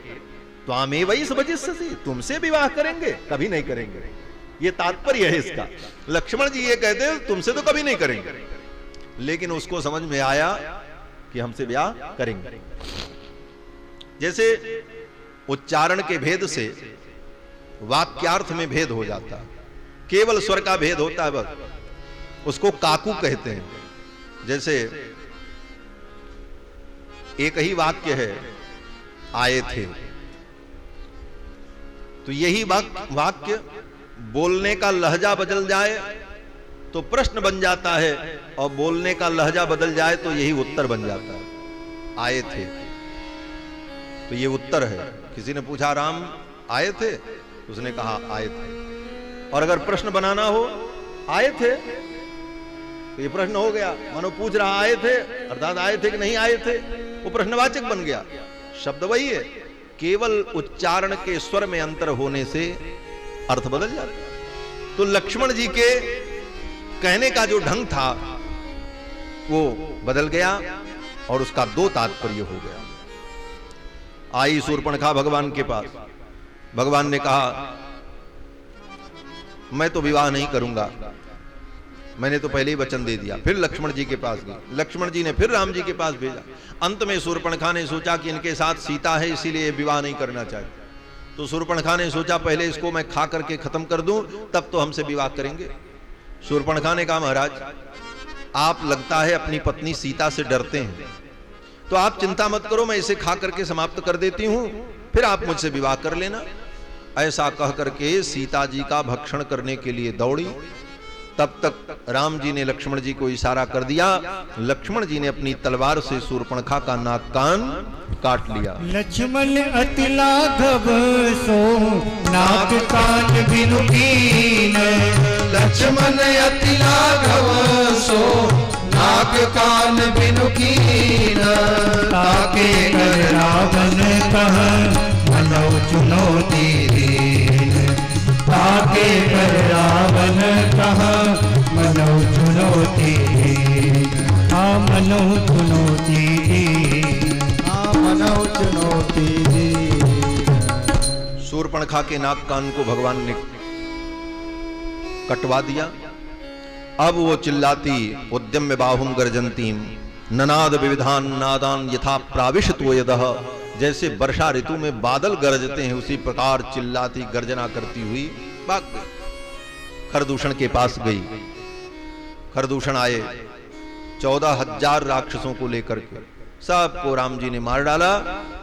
तो आमे वही समझिष्यसि, तुमसे विवाह करेंगे? कभी नहीं करेंगे। ये तात्पर्य है इसका। लक्ष्मण जी ये कहते हैं तुमसे तो कभी नहीं करेंगे, लेकिन उसको समझ में आया कि हमसे ब्याह करेंगे। जैसे उच्चारण के भेद से वाक्यार्थ में भेद हो जाता, केवल स्वर का भेद होता है बस, उसको काकू कहते हैं। जैसे एक ही वाक्य है आए थे, तो यही वाक्य बोलने का लहजा बदल जाए तो प्रश्न बन जाता है, और बोलने का लहजा बदल जाए तो यही उत्तर बन जाता है। आए थे तो ये उत्तर है। किसी ने पूछा राम आए थे, उसने कहा आए थे। और अगर प्रश्न बनाना हो आए थे तो ये प्रश्न हो गया, मानो पूछ रहा आए थे अर्थात आए थे कि नहीं आए थे, वो प्रश्नवाचक बन गया। शब्द वही है, केवल उच्चारण के स्वर में अंतर होने से अर्थ बदल जाता। तो लक्ष्मण जी के कहने का जो ढंग था वो बदल गया और उसका दो तात्पर्य हो गया। आई शूर्पणखा भगवान के पास, भगवान ने कहा मैं तो विवाह नहीं करूंगा, मैंने तो पहले ही वचन दे दिया। फिर लक्ष्मण जी के पास गई, लक्ष्मण जी ने फिर राम जी के पास भेजा। अंत में शूर्पणखा ने सोचा कि इनके साथ सीता है इसीलिए विवाह नहीं करना चाहिए। तो शूर्पणखा ने सोचा पहले इसको मैं खा करके खत्म कर दूं, तब तो हमसे विवाह करेंगे। शूर्पणखा ने कहा महाराज आप लगता है अपनी पत्नी सीता से डरते हैं, तो आप चिंता मत करो, मैं इसे खा करके समाप्त कर देती हूं, फिर आप मुझसे विवाह कर लेना। ऐसा कह करके सीता जी का भक्षण करने के लिए दौड़ी। तब तक राम जी ने लक्ष्मण जी को इशारा कर दिया, लक्ष्मण जी ने अपनी तलवार से शूर्पणखा का नाक कान काट लिया। लक्ष्मण अति लाघव सो नाक कान बिनु कीन, लक्ष्मण अति लाघव सो नाक कान बिनु कीन, ताके कर रावण कह मनौ चुनौती दीन, ताके कर रावण कह मनौ चुनौती दीन, आ मनौ चुनौती दीन, आ मनौ चुनौती दीन। शूर्पणखा के नाक कान को भगवान ने कटवा दिया। अब वो चिल्लाती उद्यम्य बाहुम गर्जंतीम ननाद विविधान नादान यथा प्राविशतो यदः, जैसे वर्षा ऋतु में बादल गरजते हैं उसी प्रकार चिल्लाती गर्जना करती हुई भाग गई। खरदूषण के पास गई। खरदूषण आए 14,000 राक्षसों को लेकर के, सबको राम जी ने मार डाला।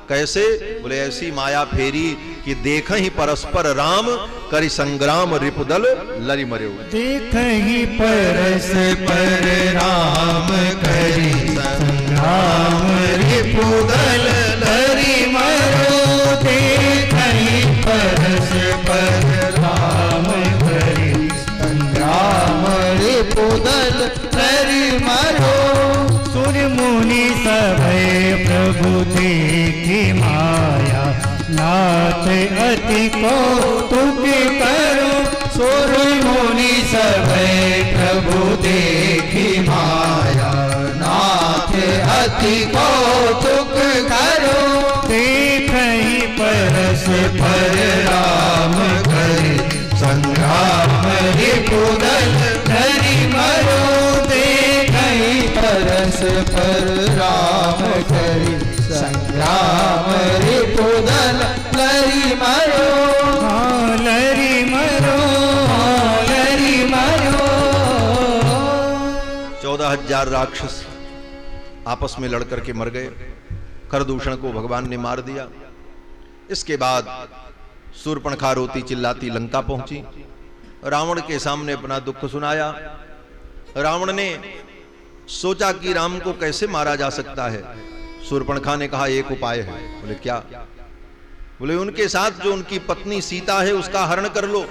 कैसे? बोले ऐसी माया फेरी कि देख ही परस्पर राम करि संग्राम रिपुदल लरि मरे। देख ही परस्पर राम करि संग्राम रिपुदल लरि मरो, देख ही परस्पर राम करि संग्राम रिपुदल लरि मरो। सुर मुनि सभय प्रभु देखी माया, नाथ अति कौतुक करो। सुर मुनि सभय प्रभु देखी माया, नाथ अति कौतुक करो। देखहि परस पर राम करे, संग्राम रिपुदल धरि मरो। देखहि परस पर राम करे, संग्राम रिपुदल लरि मरो। हाँ लरि मरो, हाँ लरि मरो। 14,000 राक्षस आपस में लड़कर के मर गए। खरदूषण को भगवान ने मार दिया। इसके बाद शूर्पणखा रोती चिल्लाती लंका पहुंची, रावण के सामने अपना दुख सुनाया। रावण ने सोचा कि राम को कैसे मारा जा सकता है। शूर्पणखा ने कहा एक उपाय है। बोले क्या? बोले उनके साथ जो उनकी पत्नी सीता है उसका हरण कर लो,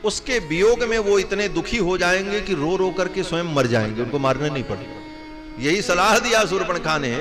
उसके वियोग में वो इतने दुखी हो जाएंगे कि रो रो करके स्वयं मर जाएंगे, उनको मारने नहीं पड़ेगा। यही सलाह दिया शूर्पणखा ने।